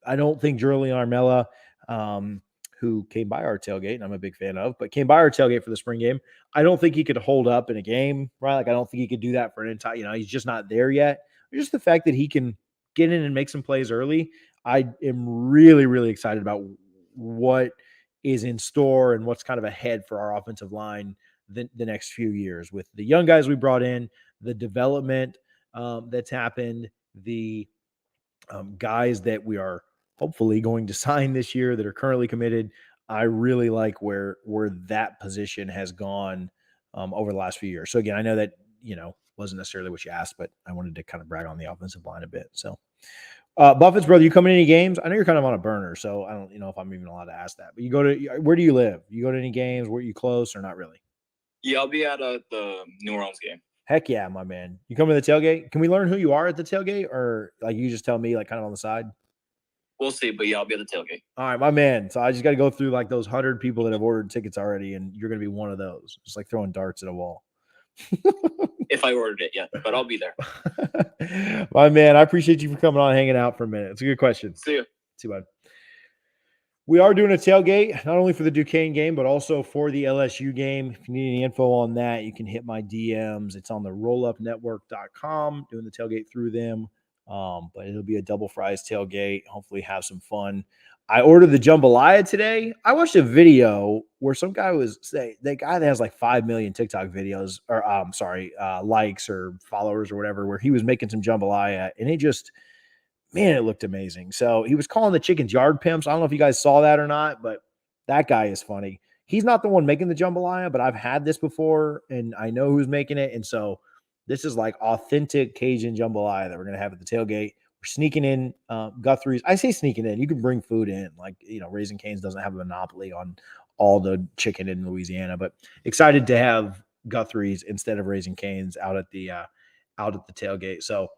I don't think Julian Armella, who came by our tailgate, and I'm a big fan of, but came by our tailgate for the spring game. I don't think he could hold up in a game, right? Like, I don't think he could do that for an entire, he's just not there yet. Just the fact that he can get in and make some plays early, I am really, really excited about what is in store and what's kind of ahead for our offensive line the next few years with the young guys we brought in, the development that's happened, the guys that we are hopefully going to sign this year that are currently committed. I really like where that position has gone over the last few years. So again, I know that, wasn't necessarily what you asked, but I wanted to kind of brag on the offensive line a bit. So Buffett's brother, you coming to any games? I know you're kind of on a burner, so I don't, if I'm even allowed to ask that, but where do you live? You go to any games? Were you close or not really? Yeah, I'll be at the New Orleans game. Heck yeah, my man. You come to the tailgate? Can we learn who you are at the tailgate, or like you just tell me like kind of on the side? We'll see, but yeah, I'll be at the tailgate. All right, my man. So I just got to go through like those 100 people that have ordered tickets already, and you're going to be one of those. Just like throwing darts at a wall. If I ordered it, yeah, but I'll be there. My man, I appreciate you for coming on and hanging out for a minute. It's a good question. See you. See you, bud. We are doing a tailgate, not only for the Duquesne game, but also for the LSU game. If you need any info on that, you can hit my DMs. It's on the rollupnetwork.com, doing the tailgate through them. But it'll be a double fries tailgate. Hopefully have some fun. I ordered the jambalaya today. I watched a video where some guy that guy that has like 5 million TikTok videos or likes or followers or whatever, where he was making some jambalaya and it looked amazing. So he was calling the chickens yard pimps. I don't know if you guys saw that or not, but that guy is funny. He's not the one making the jambalaya, but I've had this before and I know who's making it. And so this is like authentic Cajun jambalaya that we're going to have at the tailgate. We're sneaking in Guthrie's. I say sneaking in. You can bring food in. Like, Raising Cane's doesn't have a monopoly on all the chicken in Louisiana, but excited to have Guthrie's instead of Raising Cane's out at the tailgate. So,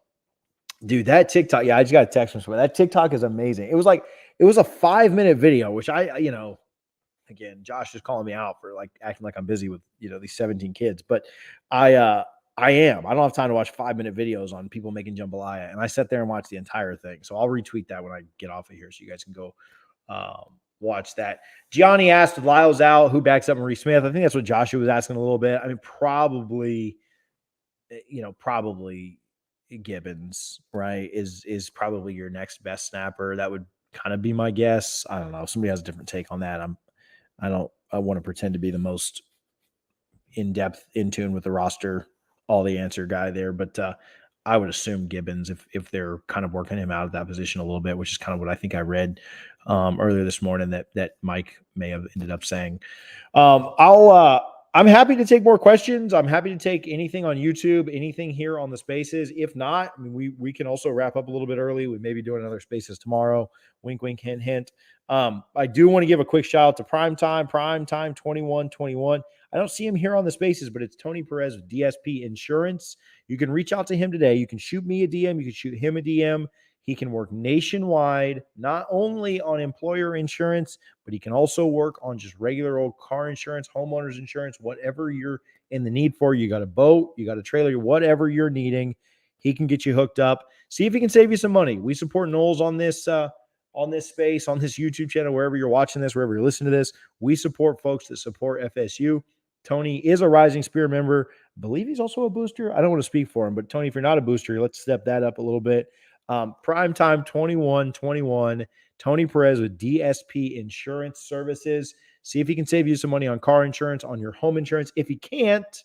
dude, that TikTok, yeah, I just got a text from somebody. That TikTok is amazing. It was a 5-minute video, which again, Josh is calling me out for like acting like I'm busy with, these 17 kids, but I am. I don't have time to watch 5-minute videos on people making jambalaya. And I sat there and watched the entire thing. So I'll retweet that when I get off of here so you guys can go watch that. Gianni asked if Lyle's out, who backs up Maurice Smith? I think that's what Joshua was asking a little bit. I mean, probably Gibbons, right, is probably your next best snapper. That would kind of be my guess. I don't know. If somebody has a different take on that, I want to pretend to be the most in-depth, in tune with the roster, all the answer guy there. But I would assume Gibbons if they're kind of working him out of that position a little bit, which is kind of what I think I read earlier this morning that Mike may have ended up saying. I'm happy to take more questions. I'm happy to take anything on YouTube, anything here on the Spaces. If not, I mean, we can also wrap up a little bit early. We may be doing another Spaces tomorrow. Wink, wink, hint, hint. I do want to give a quick shout out to Primetime 2121. I don't see him here on the Spaces, but it's Tony Perez with DSP Insurance. You can reach out to him today. You can shoot me a DM. You can shoot him a DM. He can work nationwide, not only on employer insurance, but he can also work on just regular old car insurance, homeowners insurance, whatever you're in the need for. You got a boat, you got a trailer, whatever you're needing, he can get you hooked up. See if he can save you some money. We support Knowles on this space, on this YouTube channel, wherever you're watching this, wherever you're listening to this. We support folks that support FSU. Tony is a Rising Spear member. I believe he's also a booster. I don't want to speak for him, but Tony, if you're not a booster, let's step that up a little bit. Primetime 2121, Tony Perez with DSP Insurance Services. See if he can save you some money on car insurance, on your home insurance. If he can't,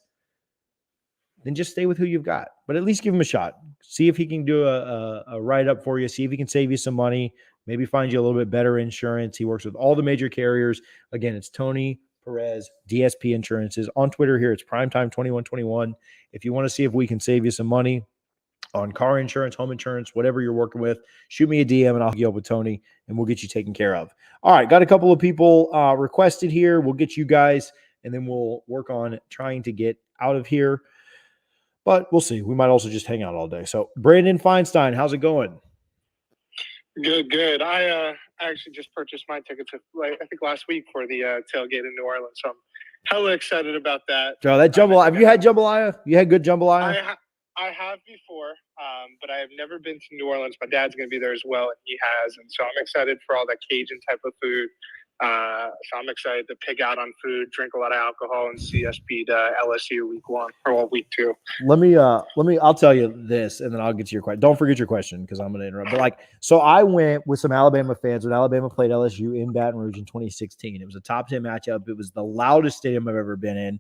then just stay with who you've got. But at least give him a shot. See if he can do a write-up for you. See if he can save you some money. Maybe find you a little bit better insurance. He works with all the major carriers. Again, it's Tony Perez, DSP Insurances. On Twitter here, it's Primetime 2121. If you want to see if we can save you some money on car insurance, home insurance, whatever you're working with, shoot me a DM and I'll hook you up with Tony and we'll get you taken care of. All right, got a couple of people requested here. We'll get you guys and then we'll work on trying to get out of here. But we'll see. We might also just hang out all day. So Brandon Feinstein, how's it going? Good. I actually just purchased my tickets, I think last week for the tailgate in New Orleans. So I'm hella excited about that. Joe, that jambalaya. Have you had jambalaya? You had good jambalaya? I have before, but I have never been to New Orleans. My dad's going to be there as well, and he has. And so I'm excited for all that Cajun type of food. So I'm excited to pig out on food, drink a lot of alcohol, and see us beat LSU week 2. I'll tell you this, and then I'll get to your question. Don't forget your question because I'm going to interrupt. But so I went with some Alabama fans when Alabama played LSU in Baton Rouge in 2016. It was a top 10 matchup. It was the loudest stadium I've ever been in.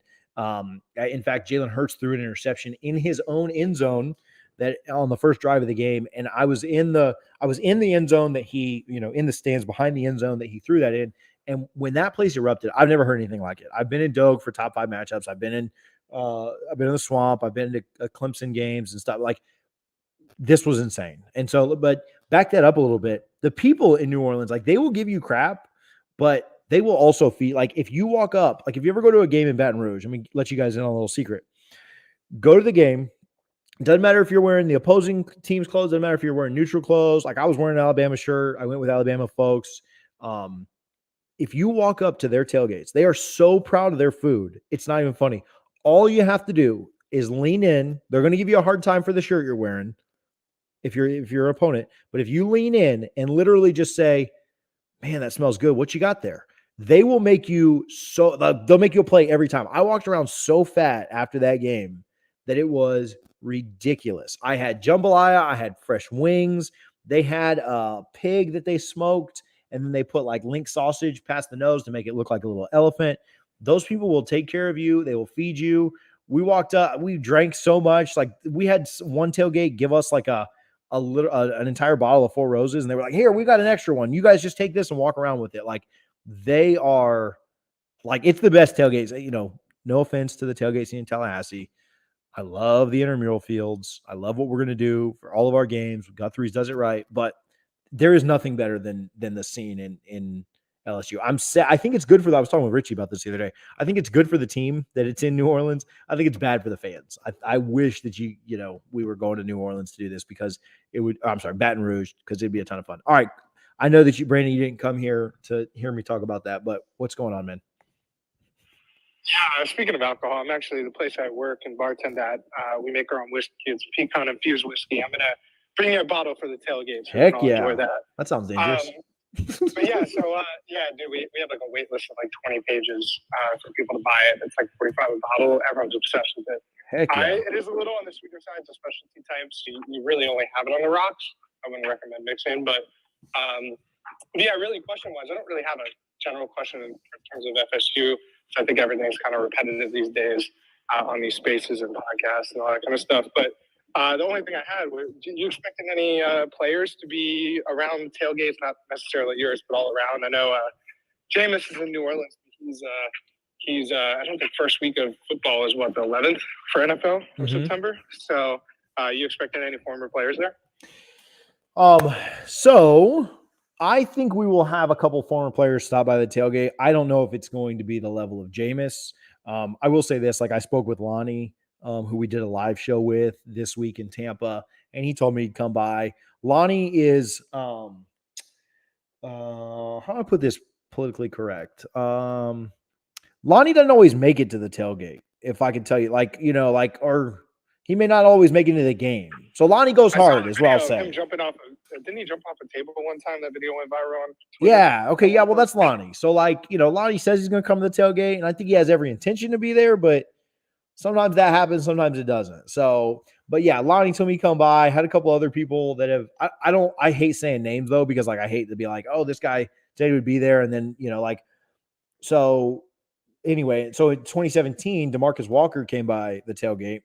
In fact, Jalen Hurts threw an interception in his own end zone that on the first drive of the game. And I was in the end zone that he, in the stands behind the end zone that he threw that in. And when that place erupted, I've never heard anything like it. I've been in Doak for top 5 matchups. I've been in the Swamp. I've been to Clemson games and stuff. Like, this was insane. And so, but back that up a little bit. The people in New Orleans, like, they will give you crap, but they will also feed. Like, if you walk up, like, if you ever go to a game in Baton Rouge, let me let you guys in on a little secret. Go to the game. It doesn't matter if you're wearing the opposing team's clothes. Doesn't matter if you're wearing neutral clothes. Like, I was wearing an Alabama shirt. I went with Alabama folks. If you walk up to their tailgates, they are so proud of their food. It's not even funny. All you have to do is lean in. They're going to give you a hard time for the shirt you're wearing if you're an opponent. But if you lean in and literally just say, man, that smells good. What you got there? They will make you they'll make you a play every time. I walked around so fat after that game that it was ridiculous. I had jambalaya. I had fresh wings. They had a pig that they smoked. And then they put like link sausage past the nose to make it look like a little elephant. Those people will take care of you. They will feed you. We walked up, we drank so much. Like, we had one tailgate give us like an entire bottle of Four Roses. And they were like, here, we got an extra one. You guys just take this and walk around with it. Like, they are like, it's the best tailgates. No offense to the tailgate scene in Tallahassee. I love the intramural fields. I love what we're going to do for all of our games. Guthrie's does it right. But there is nothing better than the scene in LSU. I think it's good I was talking with Richie about this the other day. I think it's good for the team that it's in New Orleans. I think it's bad for the fans. I wish that we were going to New Orleans to do this because Baton Rouge, because it'd be a ton of fun. All right. I know that Brandon, you didn't come here to hear me talk about that, but what's going on, man? Yeah, speaking of alcohol, I'm actually the place I work and bartend at. We make our own whiskey. It's pecan infused whiskey. I'm gonna bring you a bottle for the tailgate. So Heck yeah, enjoy that. That sounds dangerous. But yeah, so dude, we have like a wait list of like 20 pages for people to buy it. It's like $45 a bottle. Everyone's obsessed with it. Heck yeah. It is a little on the sweeter side. It's a specialty type, so you really only have it on the rocks. I wouldn't recommend mixing, but really question-wise, I don't really have a general question in terms of FSU. So I think everything's kind of repetitive these days on these spaces and podcasts and all that kind of stuff. But the only thing I had was, do you expecting any players to be around tailgates, not necessarily yours, but all around? I know Jameis is in New Orleans. He's I don't think first week of football is the 11th for NFL in September. So you expecting any former players there? So I think we will have a couple former players stop by the tailgate. I don't know if it's going to be the level of Jameis. I will say this, like I spoke with Lonnie, who we did a live show with this week in Tampa, and he told me he'd come by. Lonnie is, how do I put this politically correct? Lonnie doesn't always make it to the tailgate, if I can tell you, or he may not always make it into the game. So Lonnie goes hard, is what I'll say. Didn't he jump off a table one time? That video went viral on Twitter. Yeah. Okay. Yeah. Well, that's Lonnie. So, Lonnie says he's going to come to the tailgate, and I think he has every intention to be there, but sometimes that happens, sometimes it doesn't. So, but yeah, Lonnie told me to come by. Had a couple other people that have. I hate saying names though, because I hate to be like, oh, this guy said he would be there, and then so. Anyway, so in 2017, DeMarcus Walker came by the tailgate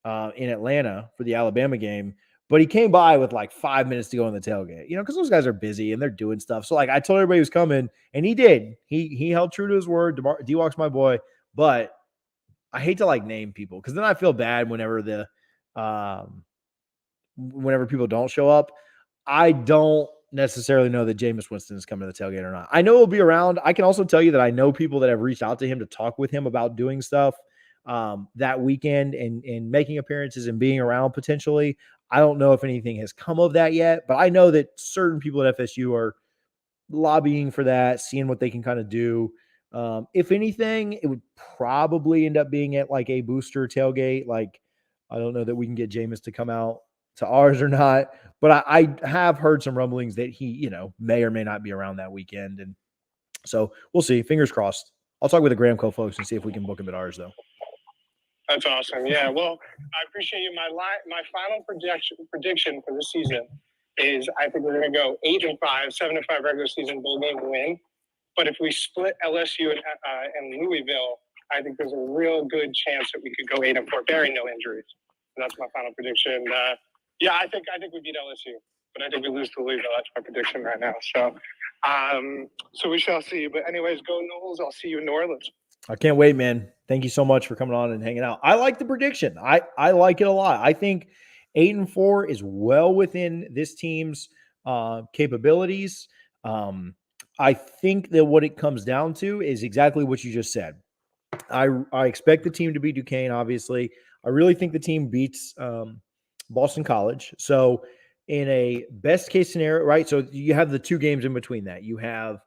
in Atlanta for the Alabama game. But he came by with like 5 minutes to go on the tailgate, because those guys are busy and they're doing stuff. So I told everybody he was coming, and he did. He held true to his word. D-Walk's my boy, but I hate to name people because then I feel bad whenever whenever people don't show up. I don't necessarily know that Jameis Winston is coming to the tailgate or not. I know he'll be around. I can also tell you that I know people that have reached out to him to talk with him about doing stuff that weekend and making appearances and being around potentially. I don't know if anything has come of that yet, but I know that certain people at FSU are lobbying for that, seeing what they can kind of do. If anything, it would probably end up being at a booster tailgate. I don't know that we can get Jameis to come out to ours or not, but I have heard some rumblings that he, may or may not be around that weekend. And so we'll see. Fingers crossed. I'll talk with the Gramco folks and see if we can book him at ours though. That's awesome. Yeah. Well, I appreciate you. My final prediction for this season is I think we're going to go 8-5, 7-5 regular season bowl game win. But if we split LSU and Louisville, I think there's a real good chance that we could go 8-4, barring no injuries. And that's my final prediction. I think we beat LSU, but I think we lose to Louisville. That's my prediction right now. So we shall see. But anyways, go Noles. I'll see you in New Orleans. I can't wait, man. Thank you so much for coming on and hanging out. I like the prediction. I like it a lot. I think 8-4 is well within this team's capabilities. I think that what it comes down to is exactly what you just said. I expect the team to beat Duquesne, obviously. I really think the team beats Boston College. So in a best case scenario, right? So you have the two games in between that. You have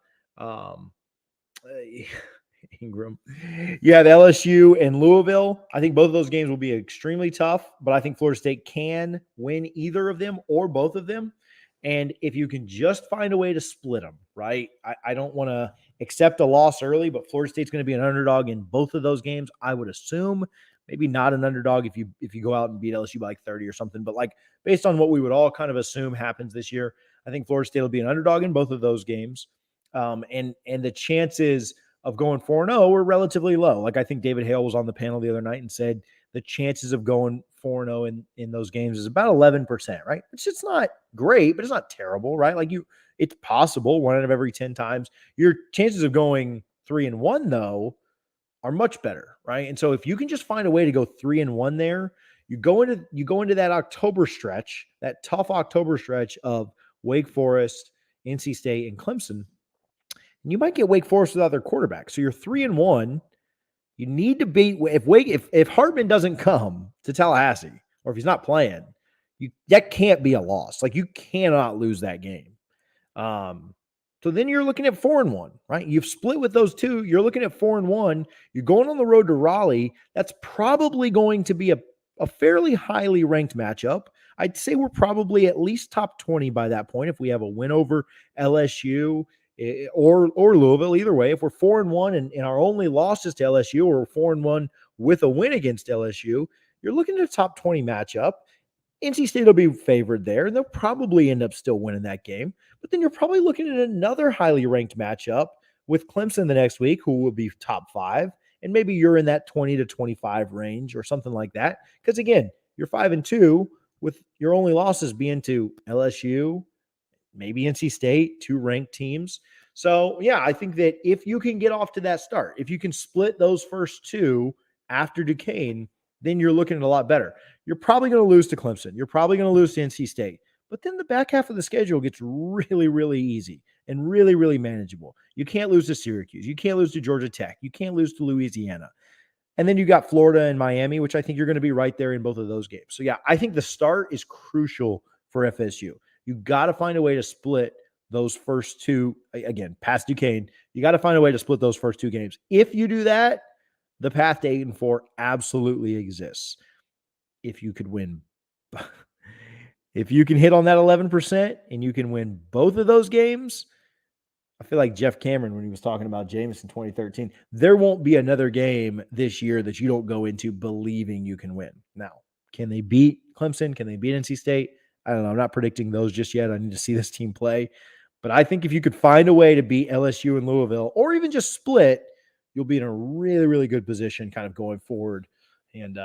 Ingram. You have LSU and Louisville. I think both of those games will be extremely tough, but I think Florida State can win either of them or both of them. And if you can just find a way to split them, right? I don't want to accept a loss early, but Florida State's going to be an underdog in both of those games. I would assume maybe not an underdog if you go out and beat LSU by 30 or something. But based on what we would all kind of assume happens this year, I think Florida State will be an underdog in both of those games. And the chances of going 4-0 were relatively low. I think David Hale was on the panel the other night and said the chances of going 4-0 in those games is about 11%, right? It's not great, but it's not terrible, right? It's possible 1 out of every 10 times. Your chances of going 3-1 though are much better, right? And so if you can just find a way to go 3-1 there, you go into that October stretch, that tough October stretch of Wake Forest, NC State, and Clemson. And you might get Wake Forest without their quarterback. So you're 3-1. You need to beat if Hartman doesn't come to Tallahassee, or if he's not playing, that can't be a loss. Like, you cannot lose that game. So then you're looking at 4-1, right? You've split with those two. You're looking at 4-1. You're going on the road to Raleigh. That's probably going to be a fairly highly ranked matchup. I'd say we're probably at least top 20 by that point if we have a win over LSU or Louisville. Either way, if we're 4-1 and our only losses to LSU, or 4-1 with a win against LSU, you're looking at a top 20 matchup. NC State will be favored there, and they'll probably end up still winning that game. But then you're probably looking at another highly ranked matchup with Clemson the next week, who will be top 5, and maybe you're in that 20 to 25 range or something like that. Because again, you're 5-2 with your only losses being to LSU, maybe NC State, 2 ranked teams. So yeah, I think that if you can get off to that start, if you can split those first 2 after Duquesne, then you're looking at a lot better. You're probably going to lose to Clemson. You're probably going to lose to NC State. But then the back half of the schedule gets really, really easy and really, really manageable. You can't lose to Syracuse. You can't lose to Georgia Tech. You can't lose to Louisiana. And then you got Florida and Miami, which I think you're going to be right there in both of those games. So yeah, I think the start is crucial for FSU. You got to find a way to split those first 2, again, past Duquesne. You got to find a way to split those first 2 games. If you do that, the path to 8-4 absolutely exists. If you could win, if you can hit on that 11% and you can win both of those games, I feel like Jeff Cameron when he was talking about Jameis in 2013, there won't be another game this year that you don't go into believing you can win. Now, can they beat Clemson? Can they beat NC State? I don't know. I'm not predicting those just yet. I need to see this team play. But I think if you could find a way to beat LSU and Louisville, or even just split, you'll be in a really, really good position kind of going forward and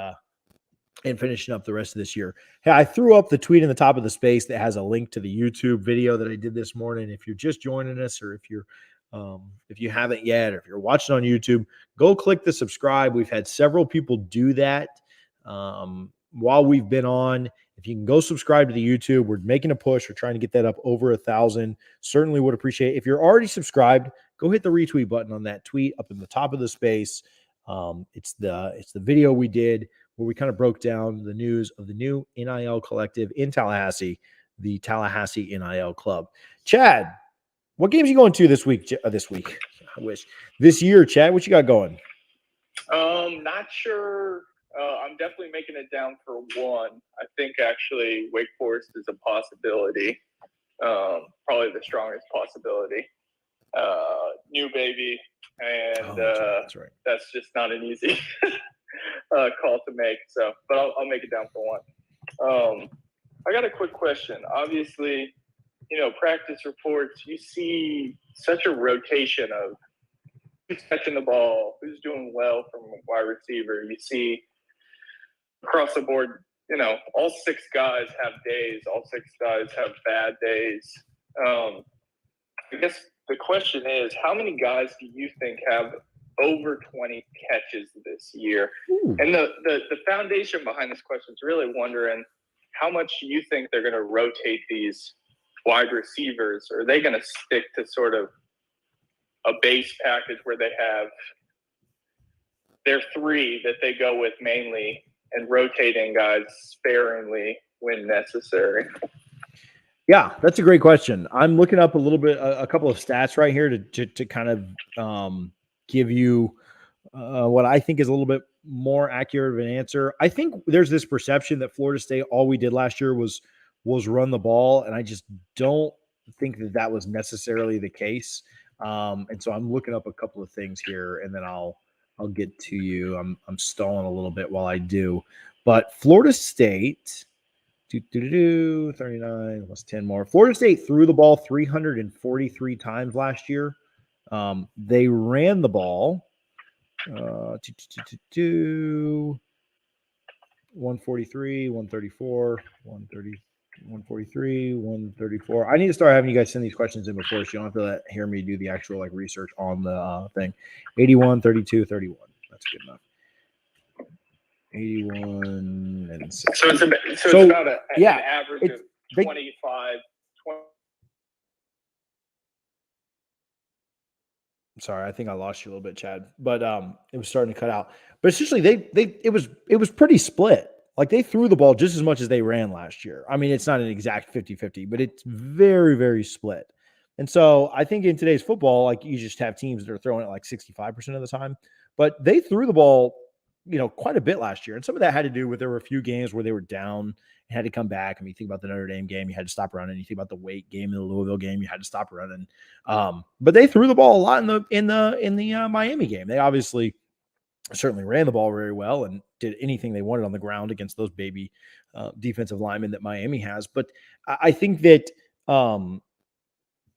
finishing up the rest of this year. Hey, I threw up the tweet in the top of the space that has a link to the YouTube video that I did this morning. If you're just joining us, or if you haven't yet, or if you're watching on YouTube, go click the subscribe. We've had several people do that while we've been on. If you can go subscribe to the YouTube, we're making a push. We're trying to get that up over 1,000. Certainly would appreciate it. If you're already subscribed, go hit the retweet button on that tweet up in the top of the space. It's the video we did where we kind of broke down the news of the new NIL Collective in Tallahassee, the Tallahassee NIL Club. Chad, what games are you going to this week? This year, Chad, what you got going? Not sure. I'm definitely making it down for one. I think actually Wake Forest is a possibility. Probably the strongest possibility. New baby, and that's right. That's just not an easy call to make. So, but I'll make it down for one. I got a quick question. Obviously, practice reports, you see such a rotation of who's catching the ball, who's doing well from a wide receiver. You see across the board, all 6 guys have days. All 6 guys have bad days. I guess the question is, how many guys do you think have over 20 catches this year? Ooh. And the foundation behind this question is really wondering how much do you think they're going to rotate these wide receivers? Or are they going to stick to sort of a base package where they have their 3 that they go with mainly and rotating guys sparingly when necessary? Yeah, that's a great question. I'm looking up a couple of stats right here to kind of give you what I think is a little bit more accurate of an answer. I think there's this perception that Florida State, all we did last year was run the ball, and I just don't think that was necessarily the case. And so I'm looking up a couple of things here, and then I'll get to you. I'm stalling a little bit while I do, but Florida State. 39 plus 10 more. Florida State threw the ball 343 times last year. They ran the ball 143, 134, 130, 143, 134. I need to start having you guys send these questions in before, so you don't have to hear me do the actual research on the thing. 81, 32, 31. That's good enough. 81 and 6. So it's about an average of 25, 20. Sorry, I think I lost you a little bit, Chad. But it was starting to cut out. But essentially, it was pretty split. Like they threw the ball just as much as they ran last year. I mean, it's not an exact 50-50, but it's very, very split. And so I think in today's football, like you just have teams that are throwing it like 65% of the time. But they threw the ball, quite a bit last year. And some of that had to do with there were a few games where they were down and had to come back. I mean, you think about the Notre Dame game, you had to stop running. You think about the Wake game and the Louisville game, you had to stop running. But they threw the ball a lot in the Miami game. They obviously certainly ran the ball very well and did anything they wanted on the ground against those baby defensive linemen that Miami has. But I think that,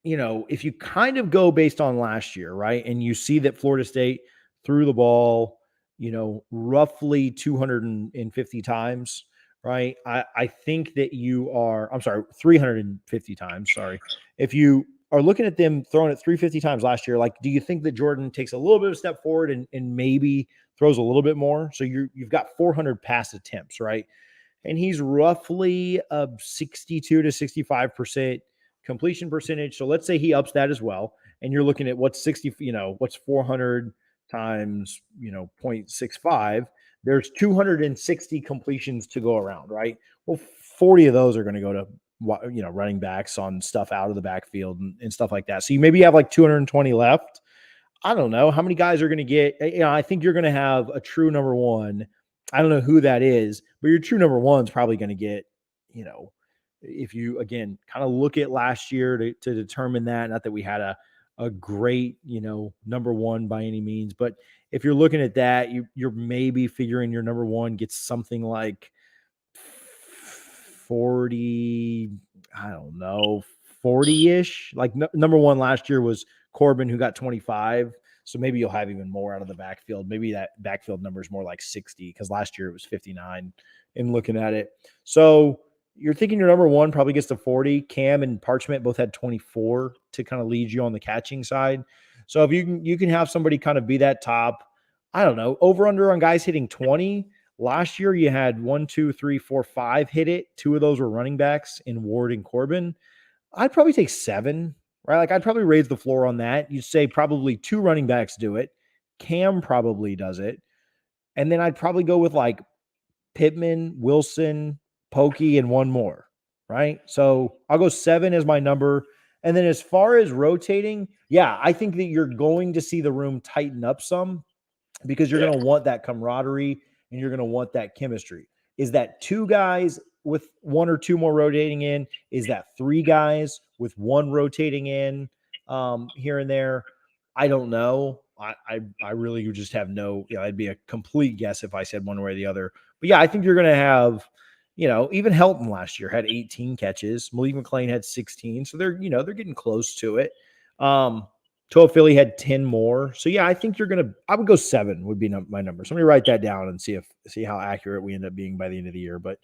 if you kind of go based on last year, right, and you see that Florida State threw the ball, roughly 250 times, right? I think that I'm sorry, 350 times. Sorry. If you are looking at them throwing it 350 times last year, like, do you think that Jordan takes a little bit of a step forward and maybe throws a little bit more? So you've got 400 pass attempts, right? And he's roughly a 62 to 65% completion percentage. So let's say he ups that as well. And you're looking at what's 400 times, 0.65. There's 260 completions to go around, right? Well, 40 of those are going to go to, running backs on stuff out of the backfield and stuff like that. So you maybe have like 220 left. I don't know how many guys are going to get, I think you're going to have a true number one. I don't know who that is, but your true number one is probably going to get, if you, again, kind of look at last year to determine that, not that we had a great, number one by any means, but if you're looking at that, you're maybe figuring your number one gets something like 40, I don't know, 40-ish. Like number one last year was Corbin, who got 25. So maybe you'll have even more out of the backfield. Maybe that backfield number is more like 60 because last year it was 59 in looking at it. So you're thinking your number one probably gets to 40. Cam and Parchment both had 24 to kind of lead you on the catching side. So if you can have somebody kind of be that top, I don't know, over under on guys hitting 20. Last year you had 1, 2, 3, 4, 5 hit it. 2 of those were running backs in Ward and Corbin. I'd probably take 7. Right? Like I'd probably raise the floor on that. You'd say probably 2 running backs do it. Cam probably does it. And then I'd probably go with like Pittman, Wilson, Pokey, and 1 more. Right? So I'll go 7 as my number. And then as far as rotating, yeah, I think that you're going to see the room tighten up some because you're going to want that camaraderie and you're going to want that chemistry. Is that 2 guys with 1 or 2 more rotating in? Is that 3 guys with 1 rotating in here and there? I don't know. I really would just have no, it'd be a complete guess if I said one way or the other. But yeah, I think you're going to have, even Helton last year had 18 catches. Malik McClain had 16. So they're getting close to it. Toa Philly had 10 more. So yeah, I think I would go 7 would be my number. So let me write that down and see how accurate we end up being by the end of the year. But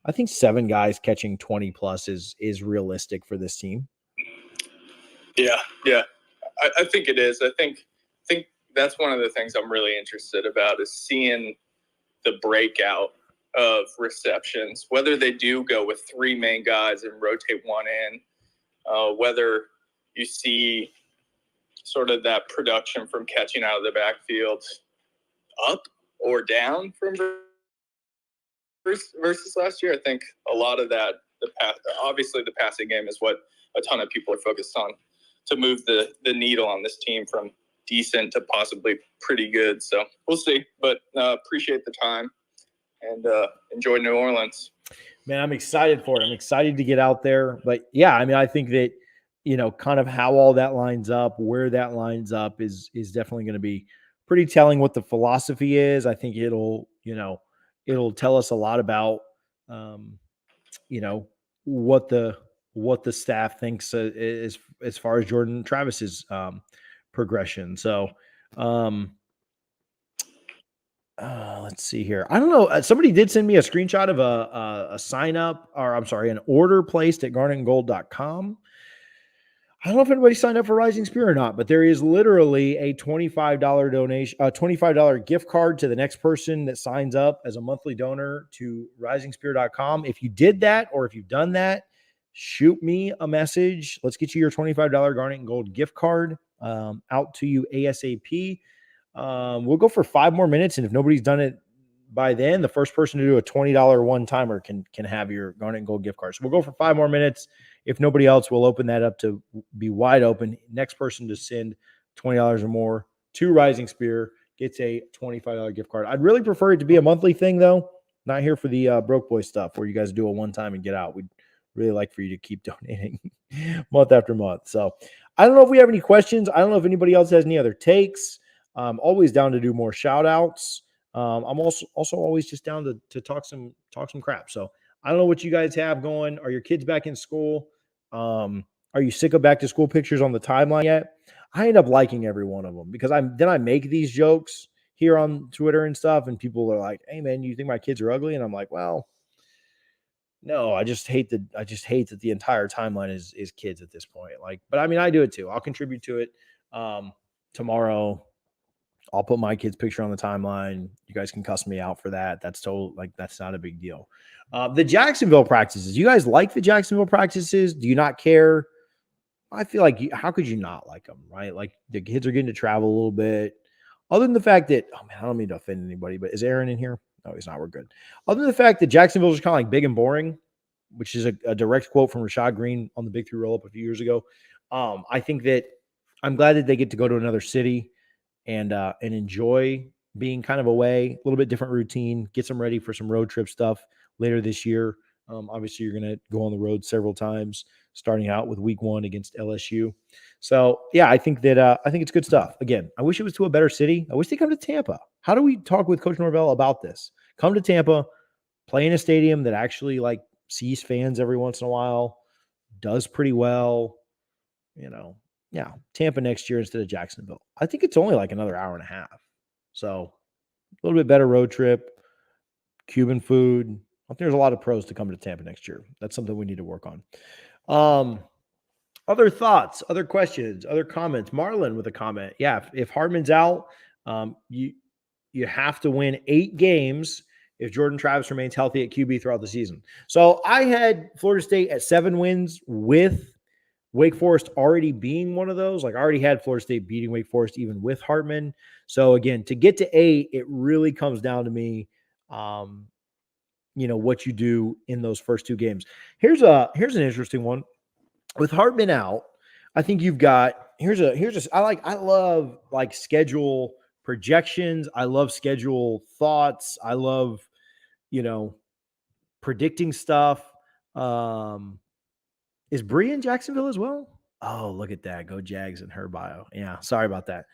I think 7 guys catching 20 plus is realistic for this team. Yeah. I think it is. I think that's one of the things I'm really interested about is seeing the breakout of receptions, whether they do go with 3 main guys and rotate 1 in, whether you see sort of that production from catching out of the backfield up or down from versus last year. I think a lot of that, obviously the passing game is what a ton of people are focused on to move the needle on this team from decent to possibly pretty good. So we'll see, but appreciate the time and enjoy New Orleans. Man, I'm excited for it. I'm excited to get out there. But yeah, I mean, I think that, kind of how all that lines up, where that lines up is definitely going to be pretty telling what the philosophy is. I think it'll tell us a lot about, what the staff thinks as far as Jordan Travis's progression. So, let's see here. I don't know. Somebody did send me a screenshot of a sign up, or I'm sorry, an order placed at garnetandgold.com. I don't know if anybody signed up for Rising Spear or not, but there is literally a $25 donation, $25 gift card to the next person that signs up as a monthly donor to risingspear.com. If you did that, or if you've done that, shoot me a message. Let's get you your $25 Garnet and Gold gift card. out to you ASAP. We'll go for 5 more minutes, and if nobody's done it by then, the first person to do a $20 one-timer can have your Garnet and Gold gift card. So we'll go for 5 more minutes. If nobody else, we'll open that up to be wide open. Next person to send $20 or more to Rising Spear gets a $25 gift card. I'd really prefer it to be a monthly thing, though. Not here for the broke boy stuff where you guys do a one-time and get out. We'd really like for you to keep donating month after month. So I don't know if we have any questions. I don't know if anybody else has any other takes. I'm always down to do more shout outs. I'm also always just down to talk some crap. So I don't know what you guys have going. Are your kids back in school? Are you sick of back to school pictures on the timeline yet? I end up liking every one of them because I make these jokes here on Twitter and stuff, and people are like, "Hey man, you think my kids are ugly?" And I'm like, "Well, no, I just hate that the entire timeline is kids at this point." Like, but I mean, I do it too. I'll contribute to it. Tomorrow I'll put my kid's picture on the timeline. You guys can cuss me out for that. That's that's not a big deal. The Jacksonville practices. You guys like the Jacksonville practices? Do you not care? I feel like how could you not like them, right? Like the kids are getting to travel a little bit. Other than the fact that, oh man, I don't mean to offend anybody, but is Aaron in here? No, he's not. We're good. Other than the fact that Jacksonville is kind of like big and boring, which is a direct quote from Rashad Green on the Big Three roll-up a few years ago. I think that I'm glad that they get to go to another city and enjoy being kind of away, a little bit different routine, get them ready for some road trip stuff later this year. Obviously, you're going to go on the road several times, starting out with week 1 against LSU. So, yeah, I think it's good stuff. Again, I wish it was to a better city. I wish they come to Tampa. How do we talk with Coach Norvell about this? Come to Tampa, play in a stadium that actually like sees fans every once in a while, does pretty well, Yeah, Tampa next year instead of Jacksonville. I think it's only like another hour and a half. So a little bit better road trip, Cuban food. I think there's a lot of pros to come to Tampa next year. That's something we need to work on. Other thoughts, other questions, other comments. Marlon with a comment. Yeah, if Hardman's out, you have to win 8 games if Jordan Travis remains healthy at QB throughout the season. So I had Florida State at 7 wins with Wake Forest already being one of those. Like I already had Florida State beating Wake Forest even with Hartman. So again, to get to 8, it really comes down to me, what you do in those first 2 games. Here's an interesting one. With Hartman out, I think you've got I love like schedule projections. I love schedule thoughts. I love, predicting stuff. Is Bree in Jacksonville as well? Oh, look at that. Go Jags in her bio. Yeah, sorry about that.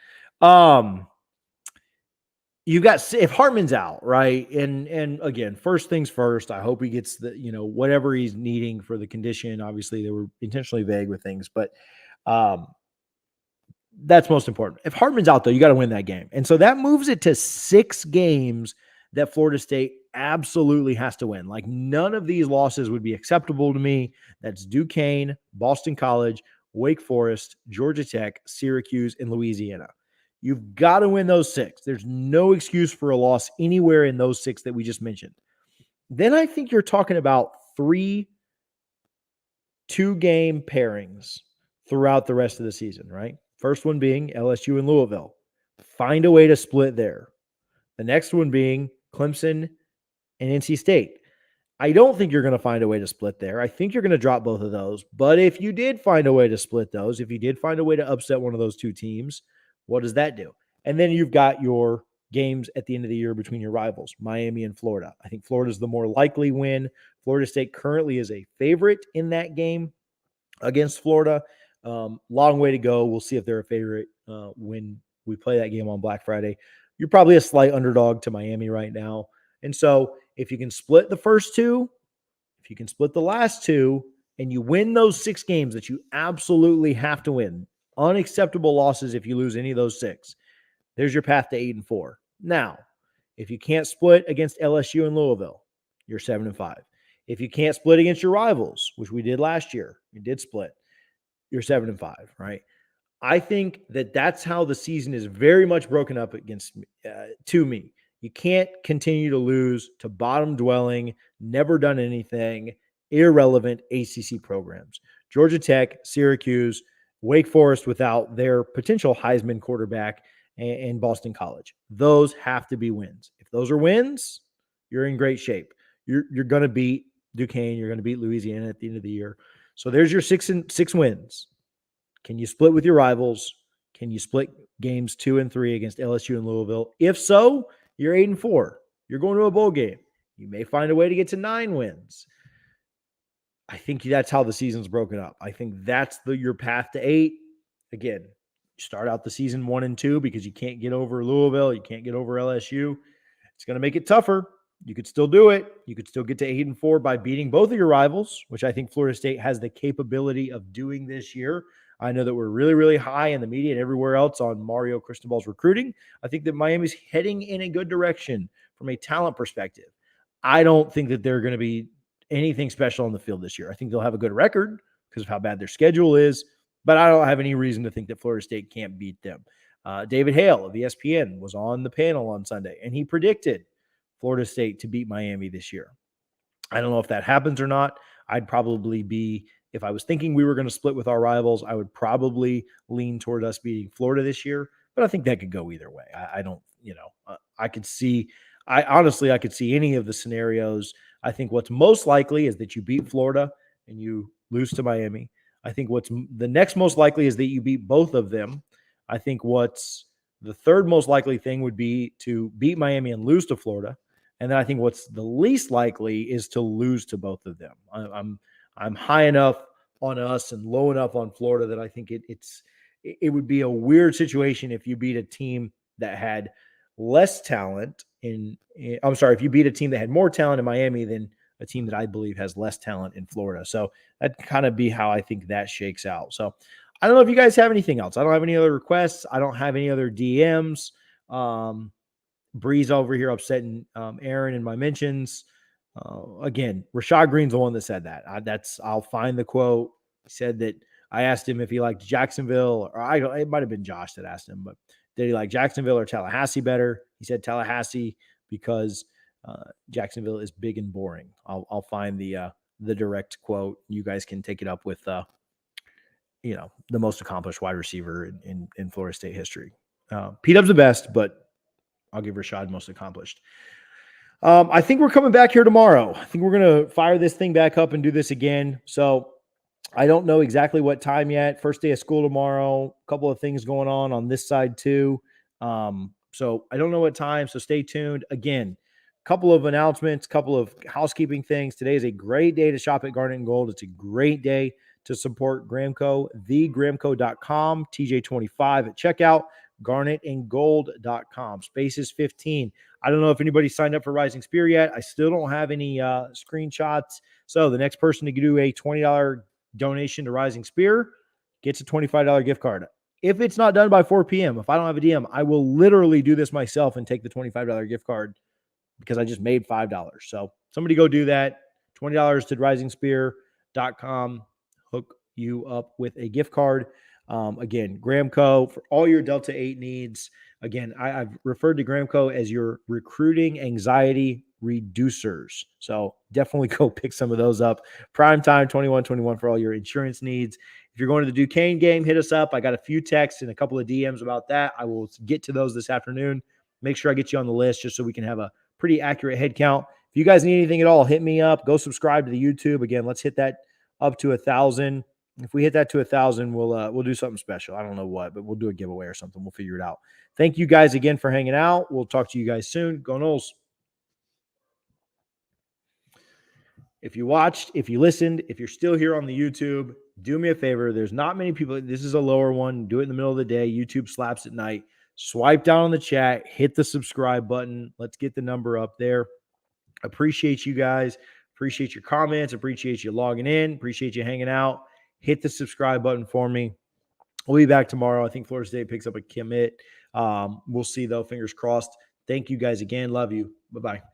You got if Hartman's out, right? And again, first things first, I hope he gets the, whatever he's needing for the condition. Obviously, they were intentionally vague with things, but that's most important. If Hartman's out, though, you got to win that game. And so that moves it to 6 games that Florida State absolutely has to win. Like none of these losses would be acceptable to me. That's Duquesne, Boston College, Wake Forest, Georgia Tech, Syracuse, and Louisiana. You've got to win those 6. There's no excuse for a loss anywhere in those 6 that we just mentioned. Then I think you're talking about 3 2-game pairings throughout the rest of the season, right? First one being LSU and Louisville. Find a way to split there. The next one being Clemson and NC State. I don't think you're going to find a way to split there. I think you're going to drop both of those. But if you did find a way to split those, if you did find a way to upset one of those 2 teams, what does that do? And then you've got your games at the end of the year between your rivals, Miami and Florida. I think Florida's the more likely win. Florida State currently is a favorite in that game against Florida. Long way to go. We'll see if they're a favorite when we play that game on Black Friday. You're probably a slight underdog to Miami right now. And so if you can split the first 2, if you can split the last 2, and you win those 6 games that you absolutely have to win, unacceptable losses if you lose any of those 6, there's your path to 8-4. Now, if you can't split against LSU and Louisville, you're 7-5. If you can't split against your rivals, which we did last year, you did split, you're 7-5, right? I think that's how the season is very much broken up against to me. You can't continue to lose to bottom-dwelling, never done anything, irrelevant ACC programs. Georgia Tech, Syracuse, Wake Forest without their potential Heisman quarterback, and Boston College. Those have to be wins. If those are wins, you're in great shape. You're going to beat Duquesne. You're going to beat Louisiana at the end of the year. So there's your six wins. Can you split with your rivals? Can you split games 2 and 3 against LSU and Louisville? If so, you're 8-4. You're going to a bowl game. You may find a way to get to 9 wins. I think that's how the season's broken up. I think that's your path to 8. Again, you start out the season 1-2 because you can't get over Louisville. You can't get over LSU. It's going to make it tougher. You could still do it. You could still get to 8-4 by beating both of your rivals, which I think Florida State has the capability of doing this year. I know that we're really, really high in the media and everywhere else on Mario Cristobal's recruiting. I think that Miami's heading in a good direction from a talent perspective. I don't think that they're going to be anything special on the field this year. I think they'll have a good record because of how bad their schedule is, but I don't have any reason to think that Florida State can't beat them. David Hale of ESPN was on the panel on Sunday, and he predicted Florida State to beat Miami this year. I don't know if that happens or not. I'd probably be, if I was thinking we were going to split with our rivals, I would probably lean toward us beating Florida this year, but I think that could go either way. I don't, I could see any of the scenarios. I think what's most likely is that you beat Florida and you lose to Miami. I think what's the next most likely is that you beat both of them. I think what's the third most likely thing would be to beat Miami and lose to Florida. And then I think what's the least likely is to lose to both of them. I'm high enough on us and low enough on Florida that I think it would be a weird situation if you beat a team that had less talent if you beat a team that had more talent in Miami than a team that I believe has less talent in Florida. So that'd kind of be how I think that shakes out. So I don't know if you guys have anything else. I don't have any other requests. I don't have any other DMs. Breeze over here upsetting Aaron in my mentions. Again, Rashad Green's the one that said that. I'll find the quote. He said that I asked him if he liked Jacksonville, or it might have been Josh that asked him, but did he like Jacksonville or Tallahassee better? He said Tallahassee because Jacksonville is big and boring. I'll find the direct quote. You guys can take it up with the most accomplished wide receiver in Florida State history. P-Dub's the best, but I'll give Rashad most accomplished. I think we're coming back here tomorrow. I think we're going to fire this thing back up and do this again. So I don't know exactly what time yet. First day of school tomorrow. A couple of things going on this side too. So I don't know what time. So stay tuned. Again, a couple of announcements, couple of housekeeping things. Today is a great day to shop at Garnet and Gold. It's a great day to support Gramco, thegramco.com, TJ25 at checkout, garnetandgold.com, Spaces 15. I don't know if anybody signed up for Rising Spear yet. I still don't have any screenshots. So the next person to do a $20 donation to Rising Spear gets a $25 gift card. If it's not done by 4 p.m., if I don't have a DM, I will literally do this myself and take the $25 gift card because I just made $5. So somebody go do that. $20 to risingspear.com. Hook you up with a gift card. Again, Gramco for all your Delta 8 needs. Again, I've referred to Gramco as your recruiting anxiety reducers. So definitely go pick some of those up. Primetime 2121 for all your insurance needs. If you're going to the Duquesne game, hit us up. I got a few texts and a couple of DMs about that. I will get to those this afternoon. Make sure I get you on the list just so we can have a pretty accurate head count. If you guys need anything at all, hit me up. Go subscribe to the YouTube. Again, let's hit that up to 1,000. If we hit that to 1,000, we'll do something special. I don't know what, but we'll do a giveaway or something. We'll figure it out. Thank you guys again for hanging out. We'll talk to you guys soon. Go Noles. If you watched, if you listened, if you're still here on the YouTube, do me a favor. There's not many people. This is a lower one. Do it in the middle of the day. YouTube slaps at night. Swipe down on the chat. Hit the subscribe button. Let's get the number up there. Appreciate you guys. Appreciate your comments. Appreciate you logging in. Appreciate you hanging out. Hit the subscribe button for me. We'll be back tomorrow. I think Florida State picks up a commit. We'll see, though. Fingers crossed. Thank you guys again. Love you. Bye-bye.